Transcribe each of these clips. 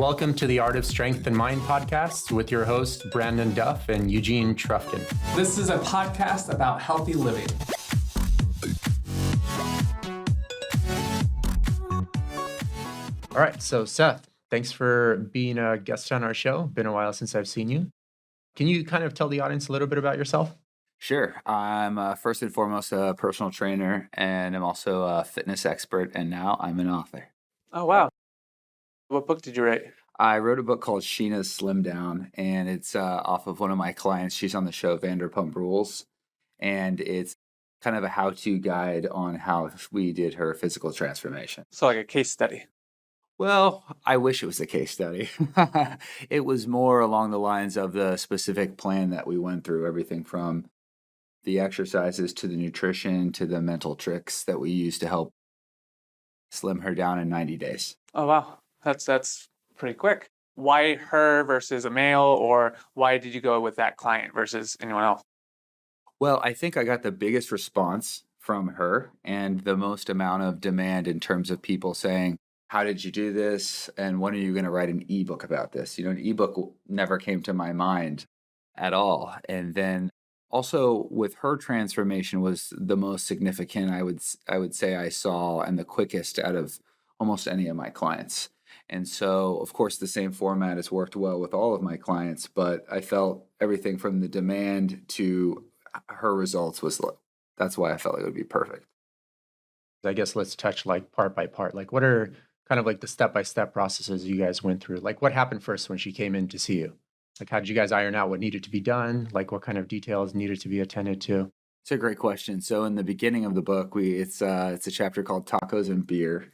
Welcome to the Art of Strength and Mind podcast with your hosts, Brandon Duff and Eugene Trufkin. This is a podcast about healthy living. All right, so Seth, thanks for being a guest on our show. Been a while since I've seen you. Can you kind of tell the audience a little bit about yourself? Sure. I'm first and foremost a personal trainer, and I'm also a fitness expert, and now I'm an author. Oh, wow. What book did you write? I wrote a book called Sheena's Slim Down, and it's off of one of my clients. She's on the show Vanderpump Rules, and it's kind of a how-to guide on how we did her physical transformation. So like a case study. Well, I wish it was a case study. It was more along the lines of the specific plan that we went through, everything from the exercises to the nutrition to the mental tricks that we used to help slim her down in 90 days. Oh, wow. That's pretty quick. Why her versus a male, or why did you go with that client versus anyone else? Well, I think I got the biggest response from her and the most amount of demand in terms of people saying, how did you do this? And when are you going to write an ebook about this? You know, an ebook never came to my mind at all. And then also with her transformation was the most significant I would say I saw, and the quickest out of almost any of my clients. And so, of course, the same format has worked well with all of my clients, but I felt everything from the demand to her results that's why I felt it would be perfect. I guess let's touch like part by part. Like what are kind of like the step-by-step processes you guys went through? Like what happened first when she came in to see you? Like how did you guys iron out what needed to be done? Like what kind of details needed to be attended to? It's a great question. So in the beginning of the book, it's a chapter called Tacos and Beer,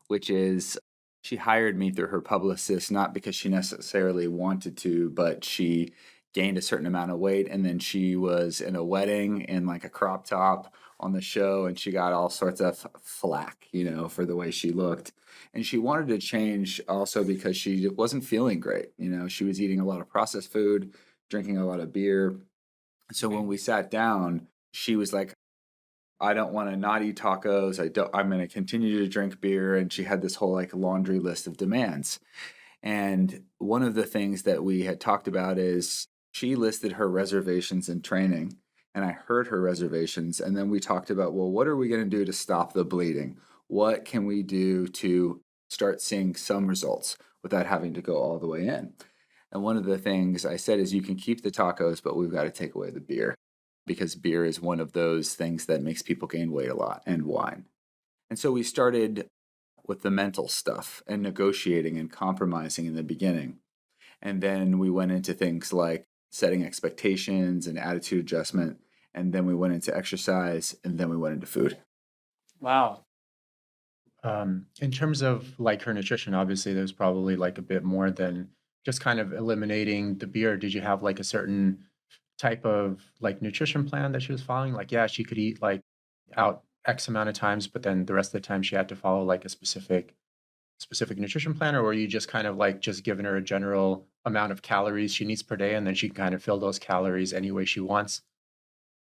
which is she hired me through her publicist, not because she necessarily wanted to, but she gained a certain amount of weight, and then she was in a wedding in like a crop top on the show, and she got all sorts of flack, for the way she looked. And she wanted to change also because she wasn't feeling great. She was eating a lot of processed food, drinking a lot of beer. So when we sat down, she was like, I don't want to not eat tacos. I'm going to continue to drink beer. And she had this whole like laundry list of demands. And one of the things that we had talked about is she listed her reservations in training, and I heard her reservations. And then we talked about, well, what are we going to do to stop the bleeding? What can we do to start seeing some results without having to go all the way in? And one of the things I said is you can keep the tacos, but we've got to take away the beer, because beer is one of those things that makes people gain weight a lot, and wine. And so we started with the mental stuff and negotiating and compromising in the beginning. And then we went into things like setting expectations and attitude adjustment. And then we went into exercise, and then we went into food. Wow. In terms of like her nutrition, obviously there's probably like a bit more than just kind of eliminating the beer. Did you have like a certain type of like nutrition plan that she was following? Like, yeah, she could eat like out X amount of times, but then the rest of the time she had to follow like a specific nutrition plan, or were you just kind of like just giving her a general amount of calories she needs per day, and then she can kind of fill those calories any way she wants?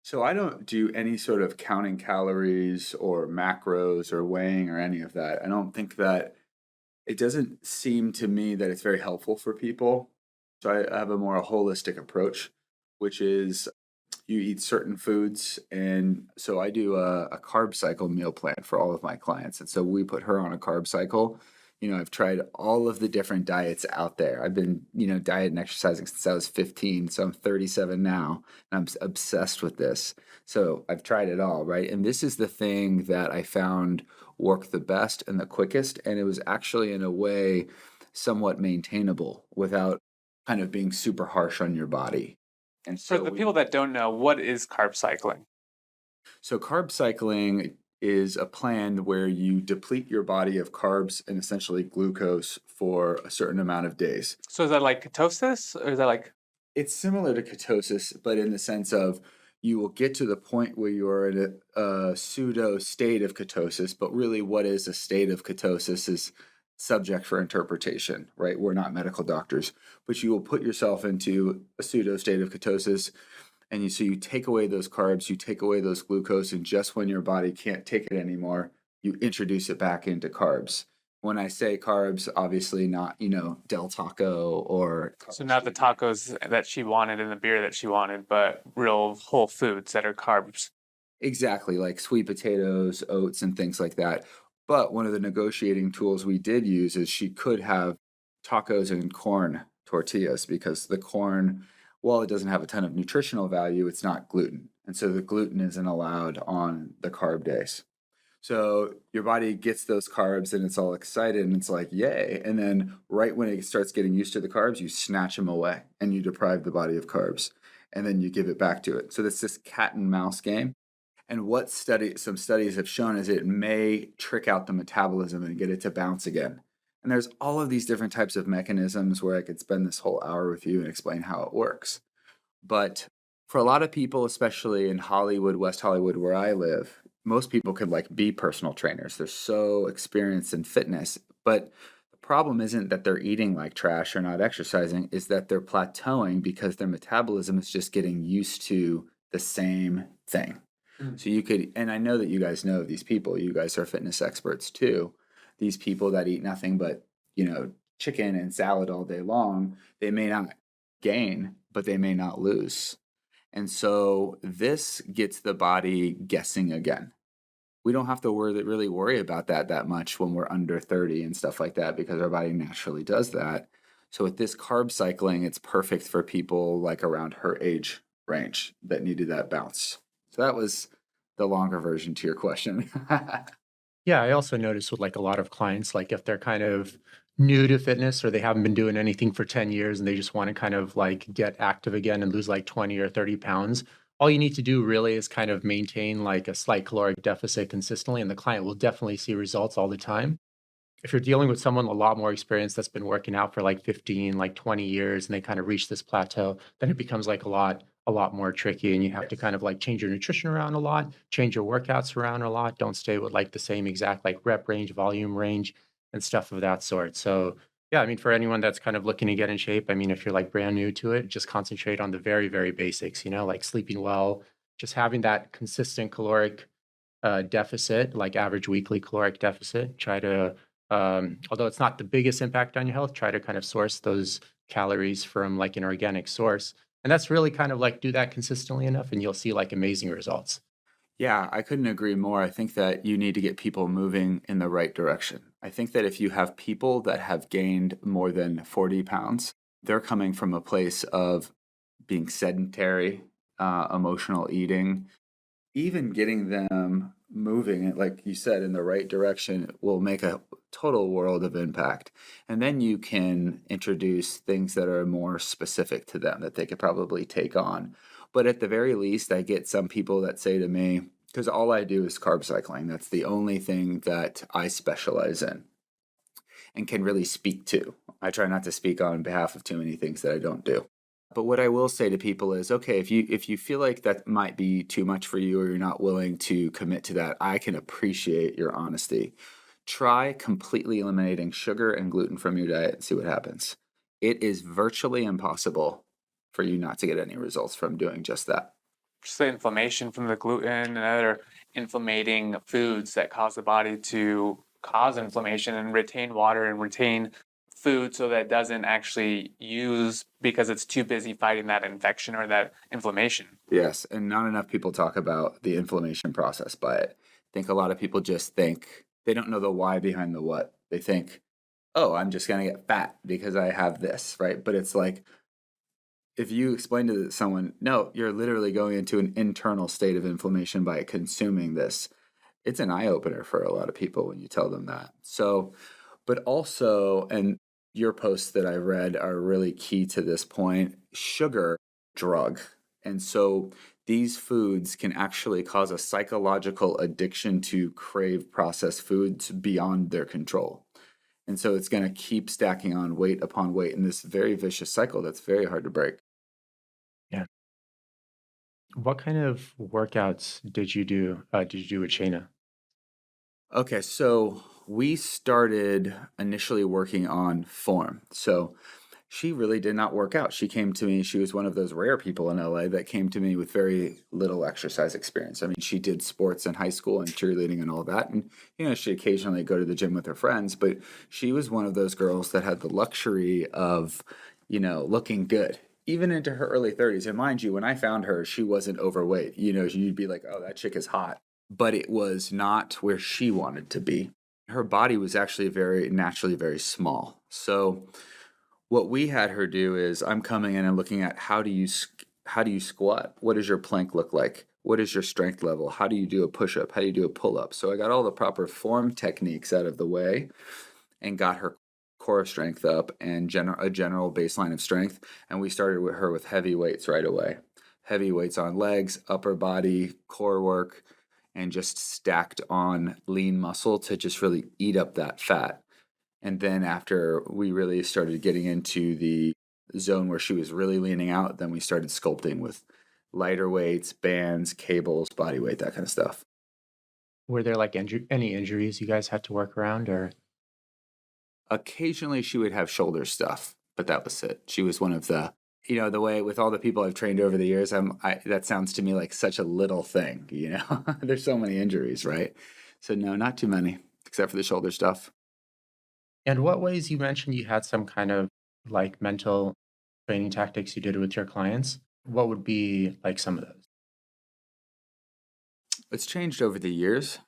So I don't do any sort of counting calories or macros or weighing or any of that. I don't think that it doesn't seem to me that it's very helpful for people. So I have a more holistic approach, which is you eat certain foods. And so I do a carb cycle meal plan for all of my clients. And so we put her on a carb cycle. I've tried all of the different diets out there. I've been, diet and exercising since I was 15. So I'm 37 now, and I'm obsessed with this. So I've tried it all, right? And this is the thing that I found worked the best and the quickest. And it was actually, in a way, somewhat maintainable without kind of being super harsh on your body. And so For the people that don't know, what is carb cycling? So carb cycling is a plan where you deplete your body of carbs and essentially glucose for a certain amount of days. So is that like ketosis, or is that like... It's similar to ketosis, but in the sense of you will get to the point where you're in a pseudo state of ketosis, but really what is a state of ketosis is subject for interpretation, right? We're not medical doctors, but you will put yourself into a pseudo state of ketosis. And so you take away those carbs, you take away those glucose, and just when your body can't take it anymore, you introduce it back into carbs. When I say carbs, obviously not, Del Taco or So not the tacos that she wanted and the beer that she wanted, but real whole foods that are carbs. exactly like sweet potatoes, oats, and things like that. But one of the negotiating tools we did use is she could have tacos and corn tortillas because the corn, while it doesn't have a ton of nutritional value, it's not gluten. And so the gluten isn't allowed on the carb days. So your body gets those carbs and it's all excited and it's like, yay. And then right when it starts getting used to the carbs, you snatch them away and you deprive the body of carbs and then you give it back to it. So it's this cat and mouse game. And what some studies have shown is it may trick out the metabolism and get it to bounce again. And there's all of these different types of mechanisms where I could spend this whole hour with you and explain how it works. But for a lot of people, especially in Hollywood, West Hollywood, where I live, most people could like be personal trainers. They're so experienced in fitness. But the problem isn't that they're eating like trash or not exercising, is that they're plateauing because their metabolism is just getting used to the same thing. So you could, and I know that you guys know these people, you guys are fitness experts too. These people that eat nothing but, chicken and salad all day long, they may not gain, but they may not lose. And so this gets the body guessing again. We don't have to really worry about that much when we're under 30 and stuff like that because our body naturally does that. So with this carb cycling, it's perfect for people like around her age range that needed that bounce. So that was the longer version to your question. Yeah, I also noticed with like a lot of clients, like if they're kind of new to fitness or they haven't been doing anything for 10 years and they just want to kind of like get active again and lose like 20 or 30 pounds, all you need to do really is kind of maintain like a slight caloric deficit consistently, and the client will definitely see results all the time. If you're dealing with someone a lot more experienced that's been working out for like 15, like 20 years and they kind of reach this plateau, then it becomes like a lot more tricky and you have to kind of like change your nutrition around a lot, change your workouts around a lot, don't stay with like the same exact like rep range, volume range and stuff of that sort. So, yeah, I mean for anyone that's kind of looking to get in shape, I mean if you're like brand new to it, just concentrate on the very very basics, like sleeping well, just having that consistent caloric deficit, like average weekly caloric deficit. Try to, although it's not the biggest impact on your health, try to kind of source those calories from like an organic source. And that's really kind of like do that consistently enough and you'll see like amazing results. Yeah, I couldn't agree more. I think that you need to get people moving in the right direction. I think that if you have people that have gained more than 40 pounds, they're coming from a place of being sedentary, emotional eating, even getting them moving, like you said, in the right direction will make a total world of impact. And then you can introduce things that are more specific to them that they could probably take on. But at the very least, I get some people that say to me, because all I do is carb cycling, that's the only thing that I specialize in and can really speak to. I try not to speak on behalf of too many things that I don't do. But what I will say to people is, okay, if you feel like that might be too much for you or you're not willing to commit to that, I can appreciate your honesty. Try completely eliminating sugar and gluten from your diet and see what happens. It is virtually impossible for you not to get any results from doing just that. Just the inflammation from the gluten and other inflammating foods that cause the body to cause inflammation and retain water and retain food so that it doesn't actually use because it's too busy fighting that infection or that inflammation. Yes, and not enough people talk about the inflammation process by it. I think a lot of people just think they don't know the why behind the what. They think, oh, I'm just going to get fat because I have this, right? But it's like, if you explain to someone, no, you're literally going into an internal state of inflammation by consuming this, it's an eye opener for a lot of people when you tell them that. So, but also, and your posts that I read are really key to this point, sugar, drug. And so these foods can actually cause a psychological addiction to crave processed foods beyond their control. And so it's going to keep stacking on weight upon weight in this very vicious cycle that's very hard to break. Yeah. What kind of workouts did you do? Did you do with Shayna? Okay, so we started initially working on form. So she really did not work out. She came to me, she was one of those rare people in LA that came to me with very little exercise experience. I mean, she did sports in high school and cheerleading and all that. And, she occasionally go to the gym with her friends, but she was one of those girls that had the luxury of, looking good, even into her early 30s. And mind you, when I found her, she wasn't overweight. You'd be like, oh, that chick is hot. But it was not where she wanted to be. Her body was actually naturally very small. So what we had her do is I'm coming in and looking at how do you squat? What does your plank look like? What is your strength level? How do you do a push-up? How do you do a pull-up? So I got all the proper form techniques out of the way and got her core strength up and a general baseline of strength. And we started with her with heavy weights right away. Heavy weights on legs, upper body, core work, and just stacked on lean muscle to just really eat up that fat. And then after we really started getting into the zone where she was really leaning out, then we started sculpting with lighter weights, bands, cables, body weight, that kind of stuff. Were there like any injuries you guys had to work around, or? Occasionally she would have shoulder stuff, but that was it. She was one of the, the way with all the people I've trained over the years, that sounds to me like such a little thing, There's so many injuries, right? So no, not too many, except for the shoulder stuff. And what ways, you mentioned you had some kind of like mental training tactics you did with your clients. What would be like some of those? It's changed over the years,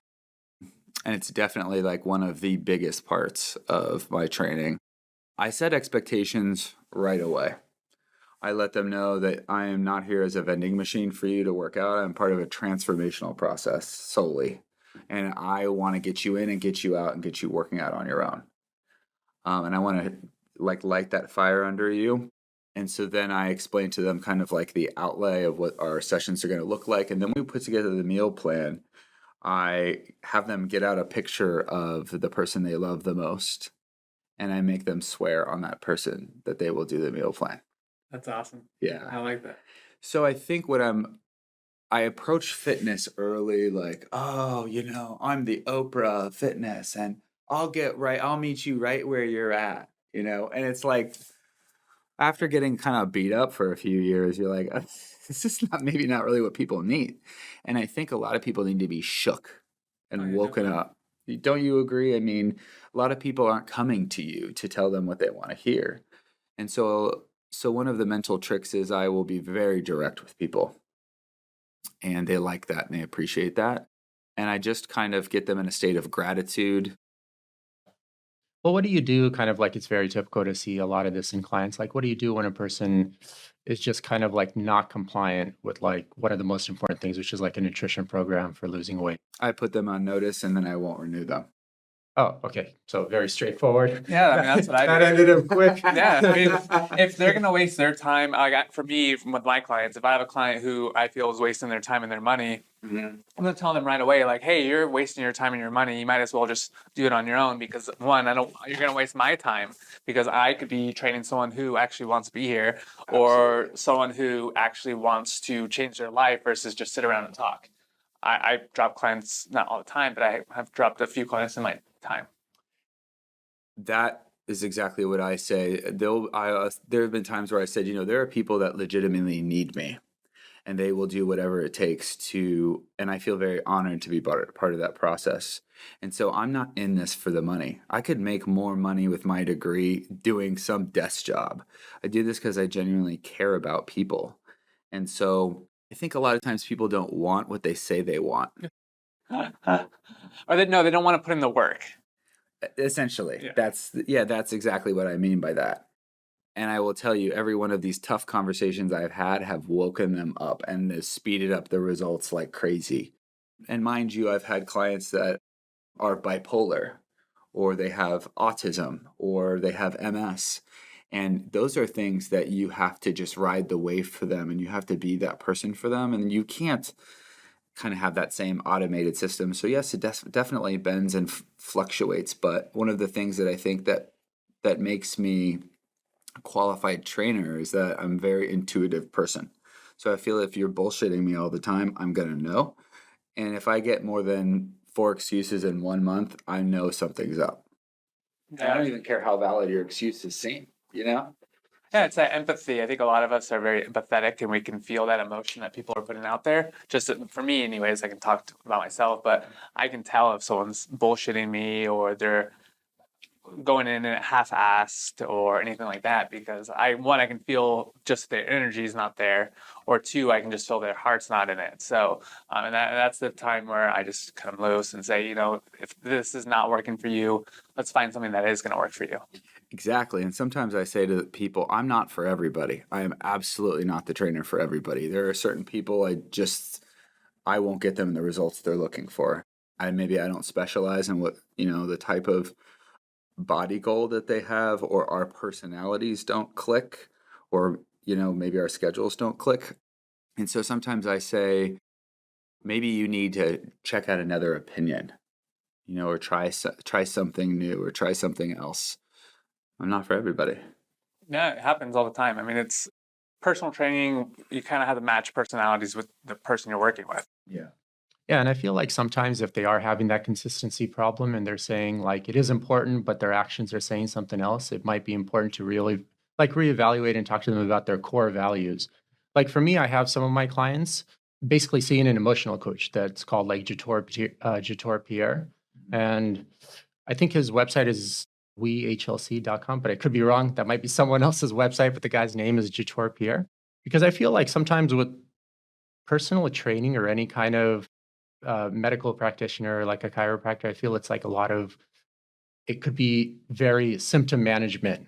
and it's definitely like one of the biggest parts of my training. I set expectations right away. I let them know that I am not here as a vending machine for you to work out. I'm part of a transformational process solely. And I want to get you in and get you out and get you working out on your own. And I want to light that fire under you. And so then I explain to them kind of like the outlay of what our sessions are going to look like. And then we put together the meal plan. I have them get out a picture of the person they love the most. And I make them swear on that person that they will do the meal plan. That's awesome. Yeah. I like that. So I think I approach fitness early, like, oh, I'm the Oprah of fitness and I'll meet you right where you're at, and it's like, after getting kind of beat up for a few years, you're like, this is maybe not really what people need. And I think a lot of people need to be shook and woken up. Don't you agree? I mean, a lot of people aren't coming to you to tell them what they want to hear. And so one of the mental tricks is I will be very direct with people. And they like that and they appreciate that. And I just kind of get them in a state of gratitude. Well, what do you do? Kind of like, it's very typical to see a lot of this in clients. Like, what do you do when a person is just kind of like not compliant with like one of the most important things, which is like a nutrition program for losing weight? I put them on notice and then I won't renew them. Oh, okay. So very straightforward. Yeah, I mean, that's what I do. That ended up quick. Yeah, I mean, if they're going to waste their time, for me, with my clients, if I have a client who I feel is wasting their time and their money, I'm going to tell them right away, like, hey, you're wasting your time and your money. You might as well just do it on your own because, one, you're going to waste my time because I could be training someone who actually wants to be here or someone who actually wants to change their life versus just sit around and talk. I drop clients, not all the time, but I have dropped a few clients in my time. That is exactly what I say. There have been times where I said, there are people that legitimately need me and they will do whatever it takes to, and I feel very honored to be part of that process. And so I'm not in this for the money. I could make more money with my degree doing some desk job. I do this because I genuinely care about people. And so I think a lot of times people don't want what they say they want. Or they don't want to put in the work. Essentially, yeah. That's exactly what I mean by that. And I will tell you, every one of these tough conversations I've had have woken them up and has speeded up the results like crazy. And mind you, I've had clients that are bipolar, or they have autism, or they have MS. And those are things that you have to just ride the wave for them, and you have to be that person for them. And you can't kind of have that same automated system. So yes, it definitely bends and fluctuates. But one of the things that I think that makes me a qualified trainer is that I'm a very intuitive person. So I feel if you're bullshitting me all the time, I'm going to know. And if I get more than 4 excuses in 1 month, I know something's up. I don't even care how valid your excuses seem, Yeah, it's that empathy. I think a lot of us are very empathetic and we can feel that emotion that people are putting out there. Just for me, anyways, I can talk about myself, but I can tell if someone's bullshitting me or they're going in and half-assed or anything like that, because I can feel just their energy is not there, or two, I can just feel their heart's not in it. So that's the time where I just cut them loose and say, if this is not working for you, let's find something that is going to work for you. Exactly. And sometimes I say to people, I'm not for everybody. I am absolutely not the trainer for everybody. There are certain people I won't get them the results they're looking for. Maybe I don't specialize in what, the type of body goal that they have, or our personalities don't click, or, maybe our schedules don't click. And so sometimes I say, maybe you need to check out another opinion, or try something new or try something else. I'm not for everybody. Yeah, it happens all the time. I mean, it's personal training. You kind of have to match personalities with the person you're working with. Yeah. Yeah, and I feel like sometimes if they are having that consistency problem and they're saying like it is important, but their actions are saying something else, it might be important to really like reevaluate and talk to them about their core values. Like for me, I have some of my clients basically seeing an emotional coach that's called like Jator Pierre. And I think his website is wehlc.com, but I could be wrong. That might be someone else's website, but the guy's name is Jator Pierre. Because I feel like sometimes with personal training or any kind of medical practitioner, like a chiropractor, I feel it's like a lot of, it could be very symptom management,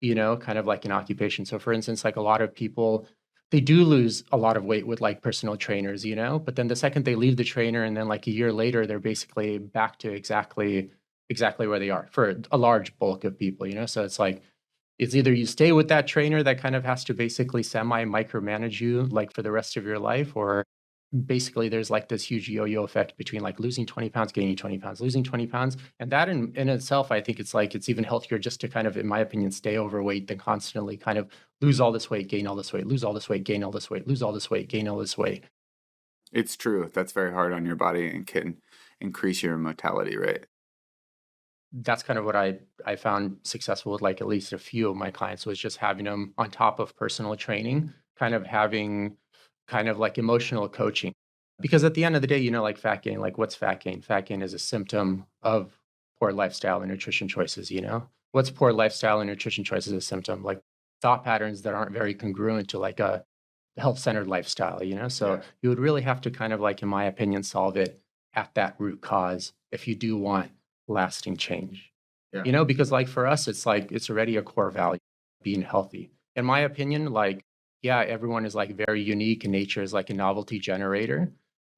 kind of like an occupation. So for instance, like a lot of people, they do lose a lot of weight with like personal trainers, but then the second they leave the trainer and then like a year later, they're basically back to exactly where they are for a large bulk of people, So it's like, it's either you stay with that trainer that kind of has to basically semi micromanage you like for the rest of your life, or basically there's like this huge yo-yo effect between like losing 20 pounds, gaining 20 pounds, losing 20 pounds. And that in itself, I think it's like, it's even healthier just to kind of, in my opinion, stay overweight than constantly kind of lose all this weight, gain all this weight, lose all this weight, gain all this weight, lose all this weight, gain all this weight. It's true. That's very hard on your body and can increase your mortality rate. That's kind of what I found successful with like at least a few of my clients, was just having them on top of personal training, kind of having kind of like emotional coaching. Because at the end of the day, like fat gain, like what's fat gain? Fat gain is a symptom of poor lifestyle and nutrition choices, What's poor lifestyle and nutrition choices a symptom? Like thought patterns that aren't very congruent to like a health-centered lifestyle, So you would really have to kind of like, in my opinion, solve it at that root cause if you do want lasting change. Yeah. Because like for us, it's like, it's already a core value, being healthy. In my opinion, like, yeah, everyone is like very unique and nature is like a novelty generator.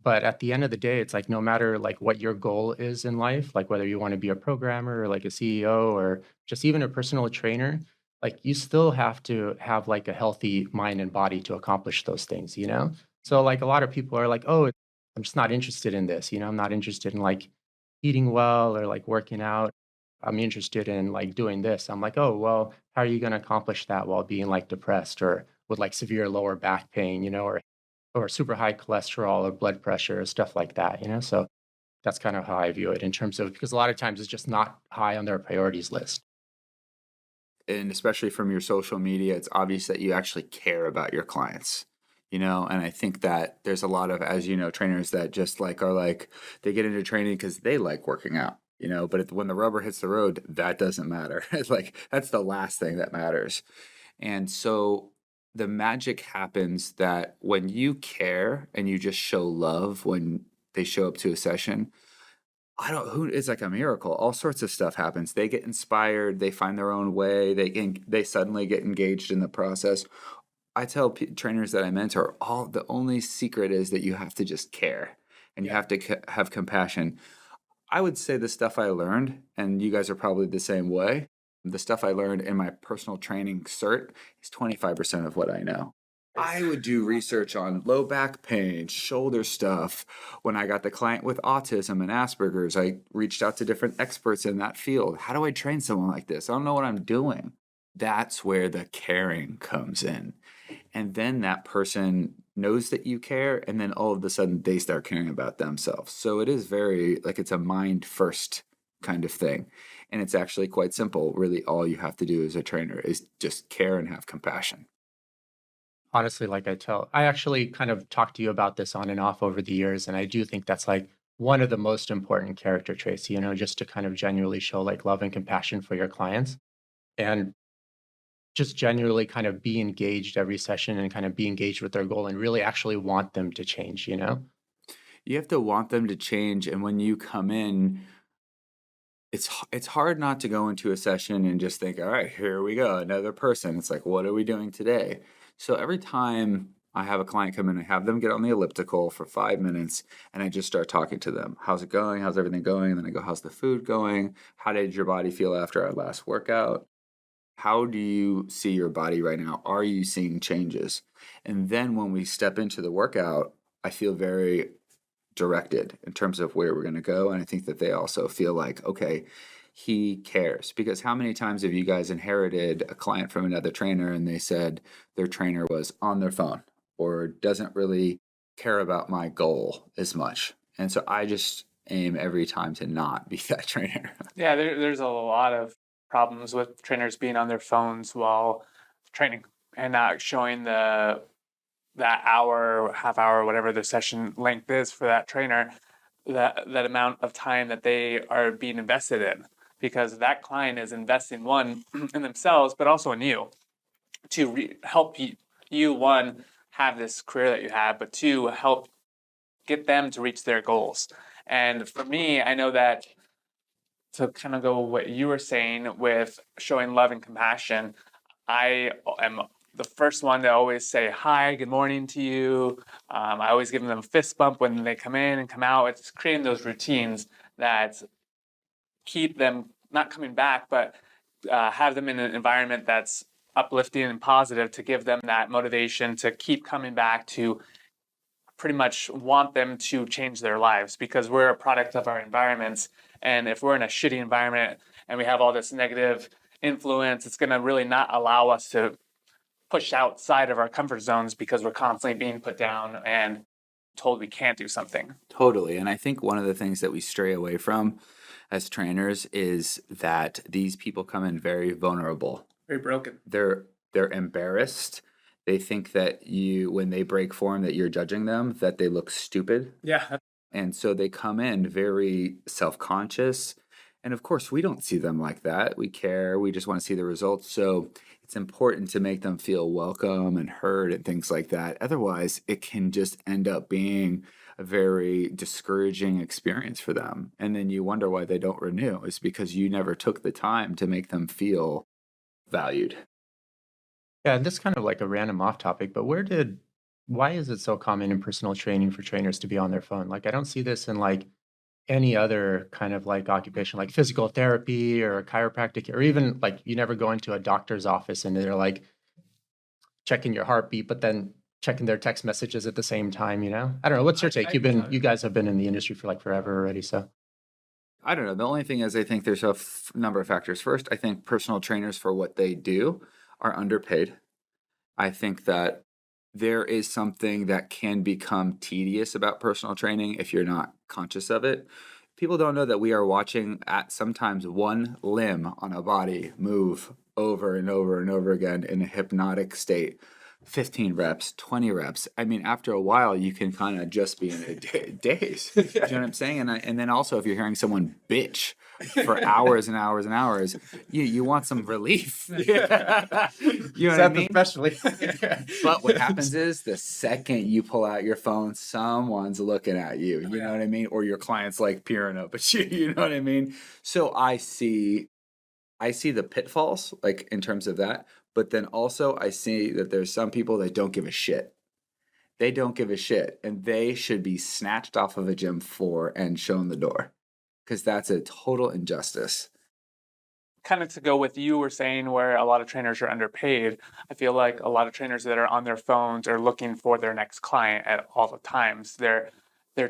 But at the end of the day, it's like no matter like what your goal is in life, like whether you want to be a programmer or like a CEO or just even a personal trainer, like you still have to have like a healthy mind and body to accomplish those things, So like a lot of people are like, oh, I'm just not interested in this, I'm not interested in like eating well or like working out. I'm interested in like doing this. I'm like, oh, well, how are you going to accomplish that while being like depressed or with like severe lower back pain, or super high cholesterol or blood pressure or stuff like that, So that's kind of how I view it in terms of, because a lot of times it's just not high on their priorities list. And especially from your social media, it's obvious that you actually care about your clients, and I think that there's a lot of, as you know, trainers that just like are like, they get into training because they like working out, but when the rubber hits the road, that doesn't matter. It's like, that's the last thing that matters. And so the magic happens that when you care and you just show love when they show up to a session, it's like a miracle. All sorts of stuff happens. They get inspired. They find their own way. They suddenly get engaged in the process. I tell trainers that I mentor, the only secret is that you have to just care and you have to have compassion. I would say the stuff I learned, and you guys are probably the same way, the stuff I learned in my personal training cert is 25% of what I know. I would do research on low back pain, shoulder stuff. When I got the client with autism and Asperger's, I reached out to different experts in that field. How do I train someone like this? I don't know what I'm doing. That's where the caring comes in. And then that person knows that you care, and then all of a sudden they start caring about themselves. So it is very, like, it's a mind first kind of thing. And it's actually quite simple. Really, all you have to do as a trainer is just care and have compassion. Honestly, I actually kind of talked to you about this on and off over the years, and I do think that's like one of the most important character traits, just to kind of genuinely show like love and compassion for your clients and just genuinely kind of be engaged every session and kind of be engaged with their goal and really actually want them to change. You have to want them to change. And when you come in, it's hard not to go into a session and just think, all right, here we go, another person. It's like, what are we doing today? So every time I have a client come in, I have them get on the elliptical for 5 minutes and I just start talking to them. How's it going? How's everything going? And then I go, how's the food going? How did your body feel after our last workout? How do you see your body right now? Are you seeing changes? And then when we step into the workout, I feel very directed in terms of where we're going to go. And I think that they also feel like, okay, he cares. Because how many times have you guys inherited a client from another trainer and they said their trainer was on their phone or doesn't really care about my goal as much? And so I just aim every time to not be that trainer. Yeah, there's a lot of problems with trainers being on their phones while training and not showing that hour, half hour, whatever the session length is for that trainer, that amount of time that they are being invested in, because that client is investing one in themselves, but also in you to help you one have this career that you have, but two help get them to reach their goals. And for me, I know that to kind of go what you were saying with showing love and compassion, I am the first one to always say hi, good morning to you. I always give them a fist bump when they come in and come out. It's creating those routines that keep them not coming back, but have them in an environment that's uplifting and positive to give them that motivation to keep coming back, to pretty much want them to change their lives, because we're a product of our environments. And if we're in a shitty environment and we have all this negative influence, it's going to really not allow us to push outside of our comfort zones, because we're constantly being put down and told we can't do something. Totally. And I think one of the things that we stray away from as trainers is that these people come in very vulnerable. Very broken. They're embarrassed. They think that when they break form, that you're judging them, that they look stupid. Yeah. And so they come in very self-conscious. And of course, we don't see them like that. We care. We just want to see the results. So it's important to make them feel welcome and heard and things like that. Otherwise, it can just end up being a very discouraging experience for them. And then you wonder why they don't renew. It's because you never took the time to make them feel valued. Yeah, and this is kind of like a random off topic, but why is it so common in personal training for trainers to be on their phone? Like, I don't see this in like any other kind of like occupation, like physical therapy or chiropractic, or even like you never go into a doctor's office and they're like checking your heartbeat, but then checking their text messages at the same time. I don't know. What's your take? You guys have been in the industry for like forever already, so. I don't know. The only thing is, I think there's a number of factors. First, I think personal trainers, for what they do, are underpaid. I think that there is something that can become tedious about personal training if you're not conscious of it. People don't know that we are watching at sometimes one limb on a body move over and over and over again in a hypnotic state. 15 reps, 20 reps. I mean, after a while, you can kind of just be in a daze. Do you know what I'm saying? And then also, if you're hearing someone bitch for hours and hours and hours, you want some relief. You know what I mean? Especially. But what happens is the second you pull out your phone, someone's looking at you. You know what I mean? Or your client's like peering up at you. You know what I mean? So I see the pitfalls, like in terms of that. But then also I see that there's some people that don't give a shit. They don't give a shit. And they should be snatched off of a gym floor and shown the door. Because that's a total injustice. Kind of to go with you were saying, where a lot of trainers are underpaid, I feel like a lot of trainers that are on their phones are looking for their next client at all the times. They're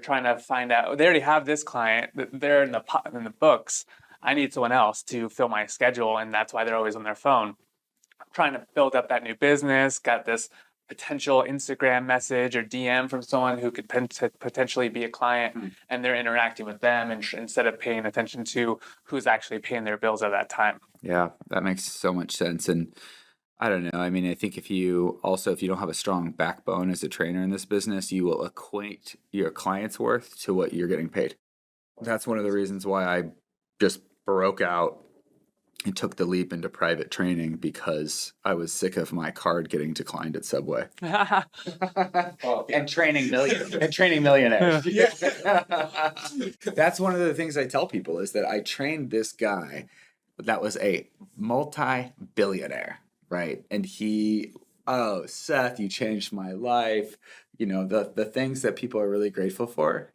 trying to find out, they already have this client, they're in the books. I need someone else to fill my schedule, and that's why they're always on their phone. Trying to build up that new business, got this potential Instagram message or DM from someone who could potentially be a client, and they're interacting with them instead of paying attention to who's actually paying their bills at that time. Yeah, that makes so much sense. And I don't know. I mean, I think if you don't have a strong backbone as a trainer in this business, you will equate your client's worth to what you're getting paid. That's one of the reasons why I just broke out and took the leap into private training, because I was sick of my card getting declined at Subway. And training millionaires. That's one of the things I tell people, is that I trained this guy that was a multi-billionaire, right? And Seth, you changed my life. The things that people are really grateful for,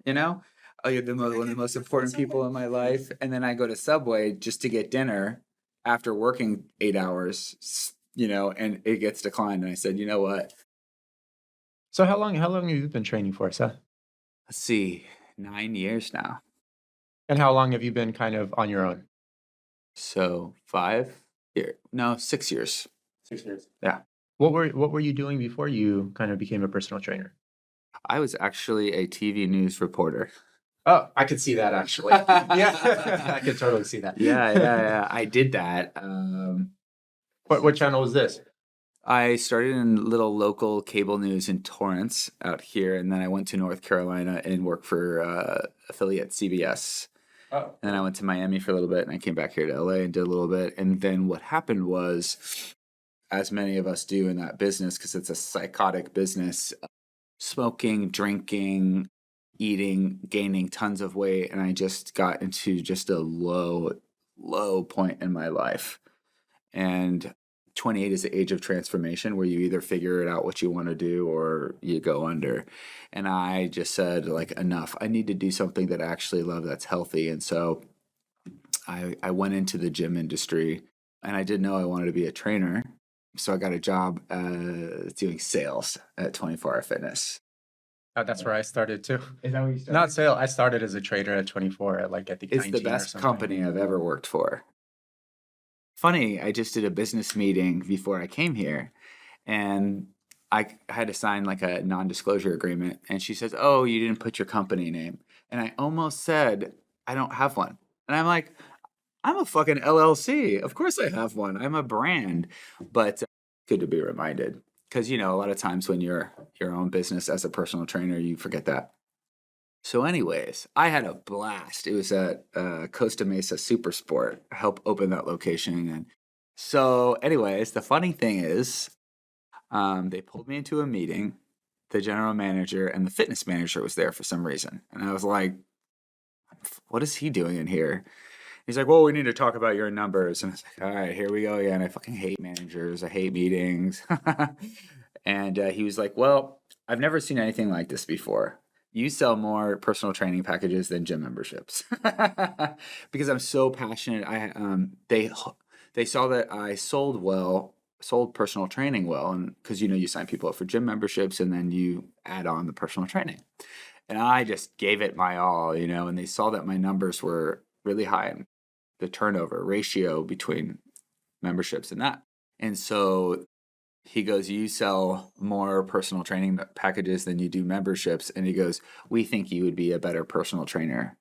Oh, you're one of the most important people in my life. And then I go to Subway just to get dinner after working 8 hours, and it gets declined. And I said, you know what? So how long have you been training for, Seth? Let's see, 9 years now. And how long have you been kind of on your own? So 6 years. 6 years. Yeah. What were you doing before you kind of became a personal trainer? I was actually a TV news reporter. Oh, I could see that actually. Yeah, I could totally see that. Yeah. I did that. What channel was this? I started in little local cable news in Torrance out here, and then I went to North Carolina and worked for affiliate CBS. Oh. And then I went to Miami for a little bit, and I came back here to LA and did a little bit. And then what happened was, as many of us do in that business, because it's a psychotic business, smoking, drinking, eating, gaining tons of weight, and I just got into just a low point in my life. And 28 is the age of transformation, where you either figure it out what you want to do or you go under. And I just said, like, enough. I need to do something that I actually love, that's healthy. And so I went into the gym industry, and I didn't know I wanted to be a trainer. So I got a job doing sales at 24 Hour Fitness. That's where I started too. Is that where you started? Not sale. I started as a trader at 24, I think It's 19 the or best something. company I've ever worked for. Funny, I just did a business meeting before I came here, and I had to sign like a non-disclosure agreement, and she says, "Oh, you didn't put your company name." And I almost said, "I don't have one." And I'm like, "I'm a fucking LLC. Of course I have one. I'm a brand." But good to be reminded, because a lot of times when you're your own business as a personal trainer, you forget that. So anyways, I had a blast. It was at Costa Mesa Supersport. I helped open that location. And so anyways, the funny thing is, they pulled me into a meeting. The general manager and the fitness manager was there for some reason. And I was like, what is he doing in here? He's like, well, we need to talk about your numbers. And I was like, all right, here we go again. I fucking hate managers. I hate meetings. And he was like, well, I've never seen anything like this before. You sell more personal training packages than gym memberships. Because I'm so passionate. They saw that I sold personal training well, and because you sign people up for gym memberships and then you add on the personal training. And I just gave it my all, and they saw that my numbers were really high in the turnover ratio between memberships and that. And so he goes, you sell more personal training packages than you do memberships. And he goes, we think you would be a better personal trainer.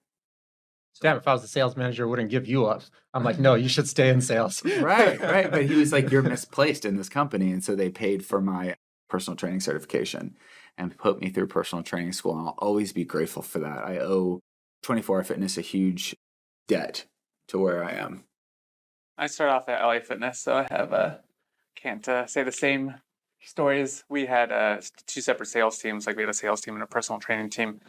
Damn, if I was the sales manager, I wouldn't give you up. I'm like, no, you should stay in sales. Right. But he was like, you're misplaced in this company. And so they paid for my personal training certification and put me through personal training school. And I'll always be grateful for that. I owe 24 Hour Fitness a huge debt to where I am. I started off at LA Fitness, so I have can't say the same stories. We had two separate sales teams. Like we had a sales team and a personal training team,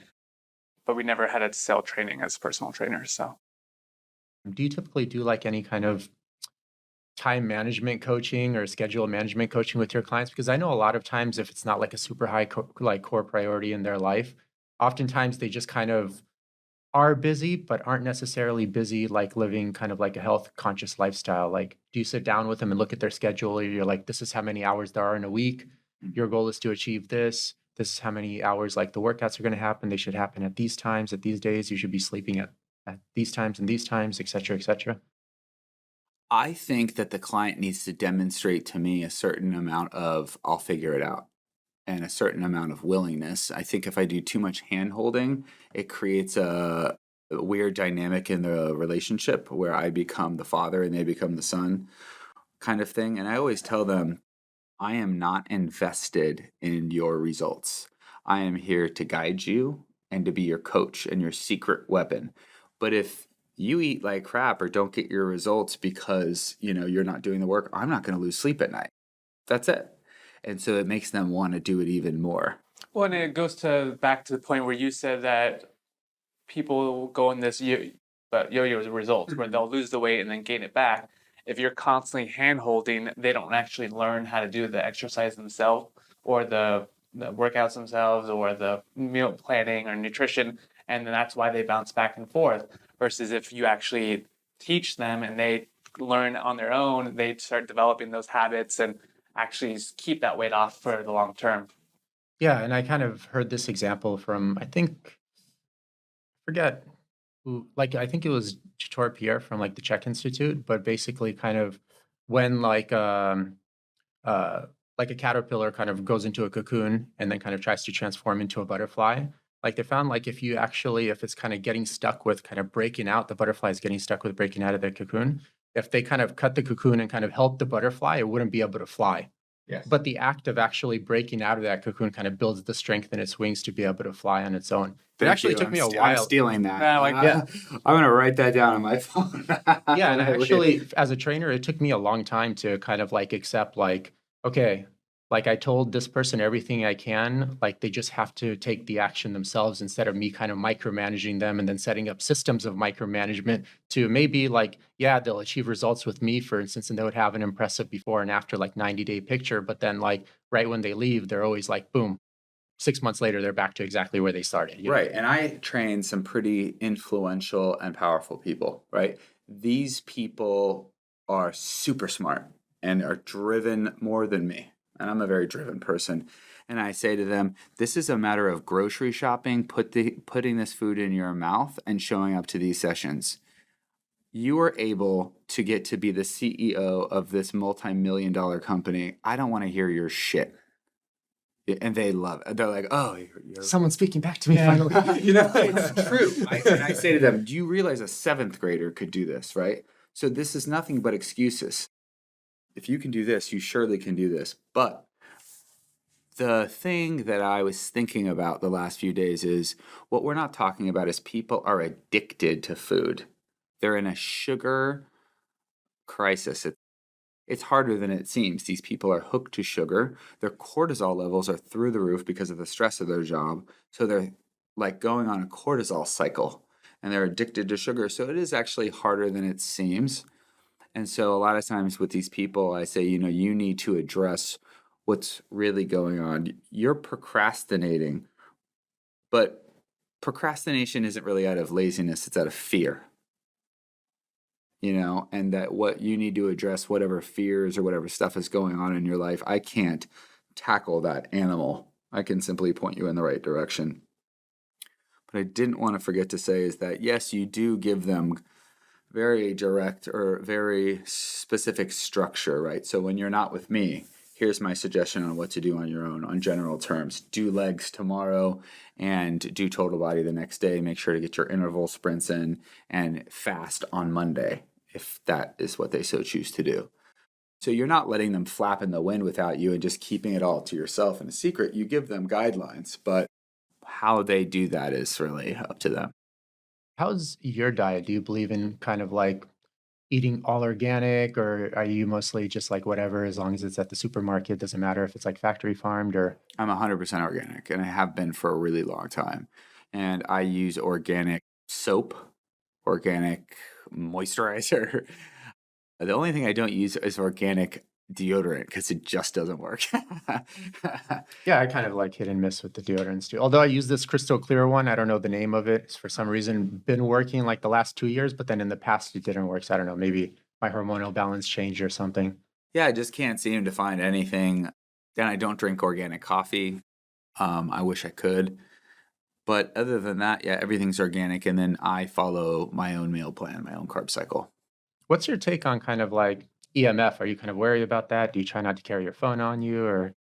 but we never had to sell training as personal trainers. So, do you typically do like any kind of time management coaching or schedule management coaching with your clients? Because I know a lot of times if it's not like a super high core priority in their life, oftentimes they just kind of are busy, but aren't necessarily busy like living kind of like a health conscious lifestyle. Like, do you sit down with them and look at their schedule? Or you're like, this is how many hours there are in a week. Your goal is to achieve this. This is how many hours like the workouts are going to happen. They should happen at these times, at these days. You should be sleeping at these times and these times, et cetera, et cetera. I think that the client needs to demonstrate to me a certain amount of, I'll figure it out. and a certain amount of willingness. I think if I do too much hand holding, it creates a weird dynamic in the relationship where I become the father and they become the son kind of thing. And I always tell them, I am not invested in your results. I am here to guide you and to be your coach and your secret weapon. But if you eat like crap or don't get your results because, you're not doing the work, I'm not going to lose sleep at night. That's it. And so it makes them want to do it even more. Well, and it goes back to the point where you said that people go in this yo-yo results where they'll lose the weight and then gain it back. If you're constantly hand holding, they don't actually learn how to do the exercise themselves or the workouts themselves or the meal planning or nutrition, and then that's why they bounce back and forth. Versus if you actually teach them and they learn on their own, they start developing those habits and actually keep that weight off for the long term. Yeah, and I kind of heard this example from, I think, forget who, like, I think it was Chator Pierre from like the Czech Institute, but basically kind of when uh like a caterpillar kind of goes into a cocoon and then kind of tries to transform into a butterfly. Like they found like if it's kind of getting stuck with kind of breaking out, the butterfly is getting stuck with breaking out of the cocoon. If they kind of cut the cocoon and kind of help the butterfly, it wouldn't be able to fly. Yes. But the act of actually breaking out of that cocoon kind of builds the strength in its wings to be able to fly on its own. It actually took me a I'm while. stealing that. Yeah. I'm going to write that down on my phone. Yeah, and actually, as a trainer, it took me a long time to kind of like accept, like, okay, like I told this person everything I can, like they just have to take the action themselves instead of me kind of micromanaging them and then setting up systems of micromanagement to maybe like, yeah, they'll achieve results with me, for instance, and they would have an impressive before and after like 90-day picture. But then like right when they leave, they're always like, boom, 6 months later, they're back to exactly where they started. Right. And I train some pretty influential and powerful people, right? These people are super smart and are driven more than me. And I'm a very driven person. And I say to them, this is a matter of grocery shopping, putting this food in your mouth and showing up to these sessions. You are able to get to be the CEO of this multi-million-dollar company. I don't want to hear your shit. And they love it. They're like, oh, you're Someone's speaking back to me finally. It's true. And I say to them, do you realize a 7th grader could do this, right? So this is nothing but excuses. If you can do this, you surely can do this. But the thing that I was thinking about the last few days is what we're not talking about is people are addicted to food. They're in a sugar crisis. It's harder than it seems. These people are hooked to sugar. Their cortisol levels are through the roof because of the stress of their job. So they're like going on a cortisol cycle and they're addicted to sugar. So it is actually harder than it seems. And so a lot of times with these people, I say, you need to address what's really going on. You're procrastinating, but procrastination isn't really out of laziness. It's out of fear. And that what you need to address, whatever fears or whatever stuff is going on in your life, I can't tackle that animal. I can simply point you in the right direction. But I didn't want to forget to say is that, yes, you do give them very direct or very specific structure, right? So when you're not with me, here's my suggestion on what to do on your own, on general terms. Do legs tomorrow and do total body the next day. Make sure to get your interval sprints in and fast on Monday, if that is what they so choose to do. So you're not letting them flap in the wind without you and just keeping it all to yourself in a secret. You give them guidelines, but how they do that is really up to them. How's your diet? Do you believe in kind of like eating all organic, or are you mostly just like whatever, as long as it's at the supermarket, doesn't matter if it's like factory farmed or? I'm 100% organic, and I have been for a really long time. And I use organic soap, organic moisturizer. The only thing I don't use is organic deodorant because it just doesn't work. Yeah, I kind of like hit and miss with the deodorants too. Although I use this crystal clear one, I don't know the name of it. It's for some reason been working like the last 2 years, but then in the past it didn't work. So I don't know, maybe my hormonal balance changed or something. Yeah, I just can't seem to find anything. Then I don't drink organic coffee. I wish I could. But other than that, yeah, everything's organic. And then I follow my own meal plan, my own carb cycle. What's your take on kind of like EMF? Are you kind of worried about that? Do you try not to carry your phone on you, or?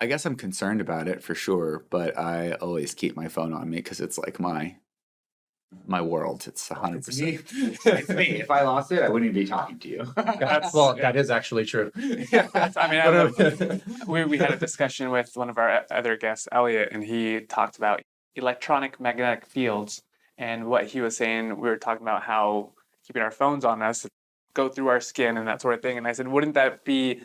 I guess I'm concerned about it for sure, but I always keep my phone on me because it's like my world. It's 100%. It's me. If I lost it, I wouldn't even be talking to you. Well, that is actually true. I mean, I love, we had a discussion with one of our other guests, Elliot, and he talked about electronic magnetic fields. And what he was saying, we were talking about how keeping our phones on us go through our skin and that sort of thing. And I said, wouldn't that be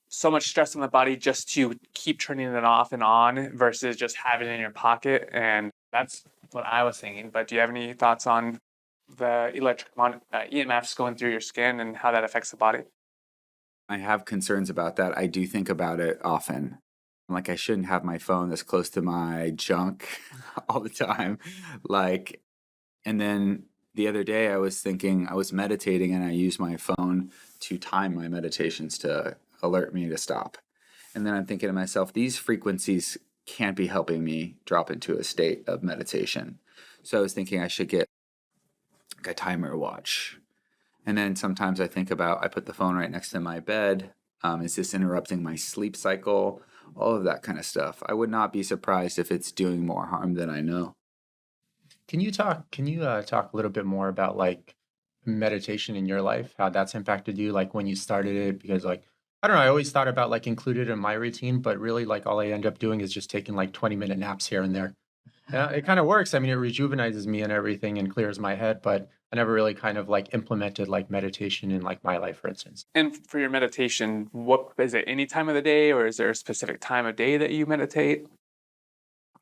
so much stress on the body just to keep turning it off and on versus just having it in your pocket? And that's what I was thinking. But do you have any thoughts on the EMFs going through your skin and how that affects the body? I have concerns about that. I do think about it often. Like, I shouldn't have my phone this close to my junk all the time. Like, and then the other day I was thinking, I was meditating and I used my phone to time my meditations to alert me to stop. And then I'm thinking to myself, these frequencies can't be helping me drop into a state of meditation. So I was thinking I should get like a timer watch. And then sometimes I think about, I put the phone right next to my bed. Is this interrupting my sleep cycle? All of that kind of stuff. I would not be surprised if it's doing more harm than I know. Can you talk a little bit more about like meditation in your life, how that's impacted you, like when you started it? Because like, I don't know, I always thought about like included in my routine, but really like all I end up doing is just taking like 20-minute naps here and there. Yeah, it kind of works. I mean, it rejuvenizes me and everything and clears my head, but I never really kind of like implemented like meditation in like my life, for instance. And for your meditation, what is it, any time of the day, or is there a specific time of day that you meditate?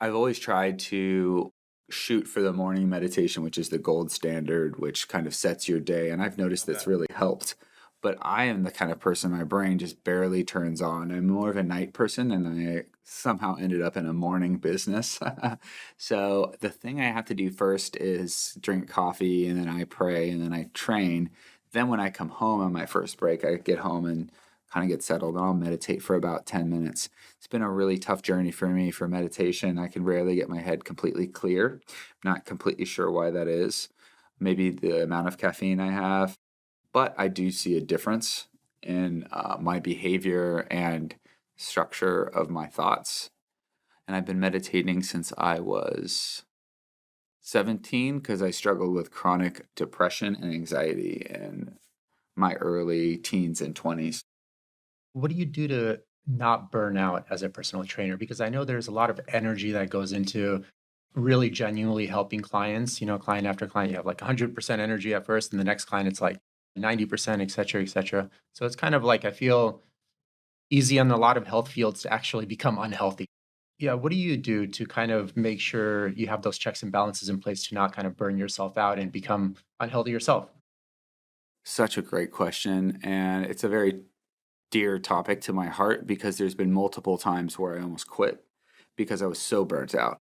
I've always tried to shoot for the morning meditation, which is the gold standard, which kind of sets your day. And I've noticed that's really helped. But I am the kind of person, my brain just barely turns on. I'm more of a night person, and I somehow ended up in a morning business. So the thing I have to do first is drink coffee, and then I pray, and then I train. Then when I come home on my first break, I get home and kind of get settled. I'll meditate for about 10 minutes. It's been a really tough journey for me for meditation. I can rarely get my head completely clear. I'm not completely sure why that is. Maybe the amount of caffeine I have, but I do see a difference in my behavior and structure of my thoughts. And I've been meditating since I was 17 because I struggled with chronic depression and anxiety in my early teens and 20s. What do you do to not burn out as a personal trainer? Because I know there's a lot of energy that goes into really genuinely helping clients, client after client. You have like 100% energy at first, and the next client, it's like 90%, et cetera, et cetera. So it's kind of like, I feel easy on a lot of health fields to actually become unhealthy. Yeah. What do you do to kind of make sure you have those checks and balances in place to not kind of burn yourself out and become unhealthy yourself? Such a great question. And it's a very dear topic to my heart because there's been multiple times where I almost quit because I was so burnt out.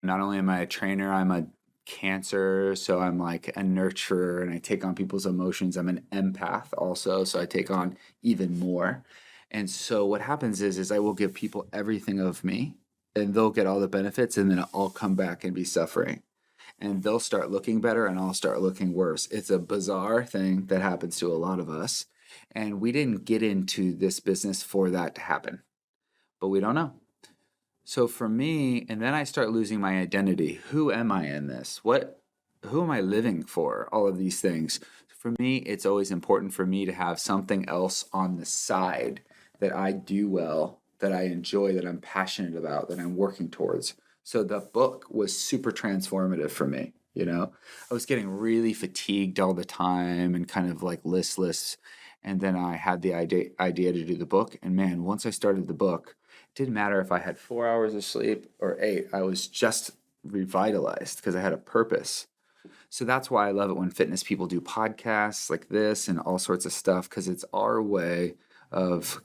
Not only am I a trainer, I'm a cancer, so I'm like a nurturer and I take on people's emotions. I'm an empath also, so I take on even more. And so what happens is I will give people everything of me and they'll get all the benefits, and then I'll come back and be suffering. And they'll start looking better and I'll start looking worse. It's a bizarre thing that happens to a lot of us. And we didn't get into this business for that to happen, but we don't know. So for me, and then I start losing my identity. Who am I in this? Who am I living for? All of these things. For me, it's always important for me to have something else on the side that I do well, that I enjoy, that I'm passionate about, that I'm working towards. So the book was super transformative for me. I was getting really fatigued all the time and kind of like listless. And then I had the idea to do the book. And man, once I started the book, it didn't matter if I had 4 hours of sleep or 8. I was just revitalized because I had a purpose. So that's why I love it when fitness people do podcasts like this and all sorts of stuff, because it's our way of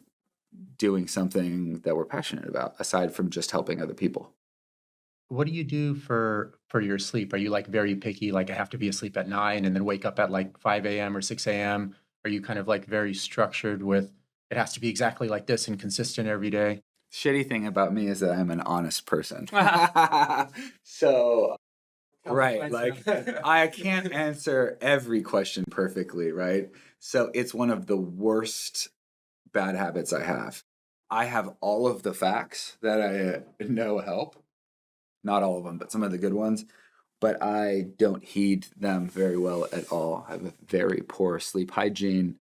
doing something that we're passionate about, aside from just helping other people. What do you do for your sleep? Are you like very picky, like I have to be asleep at 9 and then wake up at like 5 a.m. or 6 a.m.? Are you kind of like very structured with it has to be exactly like this and consistent every day? Shitty thing about me is that I'm an honest person. So, right, like I can't answer every question perfectly, right? So it's one of the worst bad habits I have. I have all of the facts that I know help. Not all of them, but some of the good ones. But I don't heed them very well at all. I have a very poor sleep hygiene.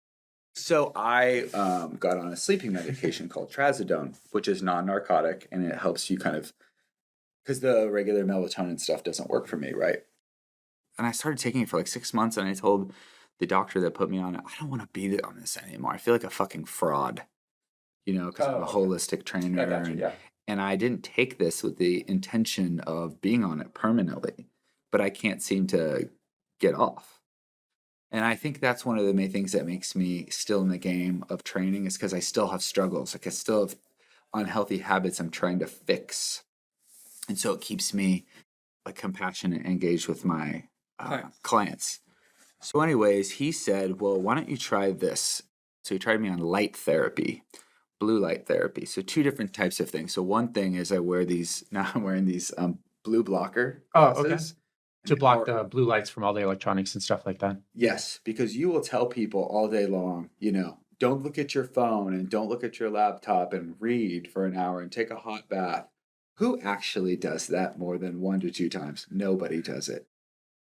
So I got on a sleeping medication called trazodone, which is non-narcotic, and it helps you kind of, because the regular melatonin stuff doesn't work for me, right? And I started taking it for like 6 months, and I told the doctor that put me on it, I don't want to be on this anymore. I feel like a fucking fraud, because I'm a holistic trainer. And I didn't take this with the intention of being on it permanently, but I can't seem to get off. And I think that's one of the main things that makes me still in the game of training is because I still have struggles. Like I still have unhealthy habits I'm trying to fix. And so it keeps me like compassionate and engaged with my clients. So anyways, he said, well, why don't you try this? So he tried me on light therapy, blue light therapy. So two different types of things. So one thing is I'm wearing these blue blocker glasses. To block the blue lights from all the electronics and stuff like that. Yes, because you will tell people all day long, don't look at your phone and don't look at your laptop and read for an hour and take a hot bath. Who actually does that more than 1 to 2 times? Nobody does it.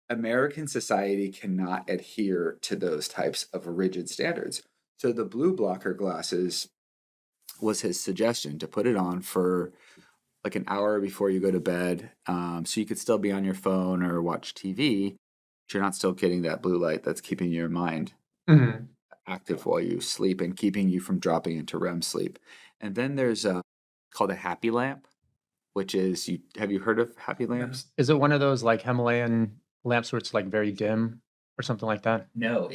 American society cannot adhere to those types of rigid standards. So the blue blocker glasses was his suggestion to put it on for like an hour before you go to bed, so you could still be on your phone or watch TV, but you're not still getting that blue light that's keeping your mind active while you sleep and keeping you from dropping into REM sleep. And then there's called a happy lamp, which is have you heard of happy lamps? Is it one of those like Himalayan lamps where it's like very dim or something like that? No.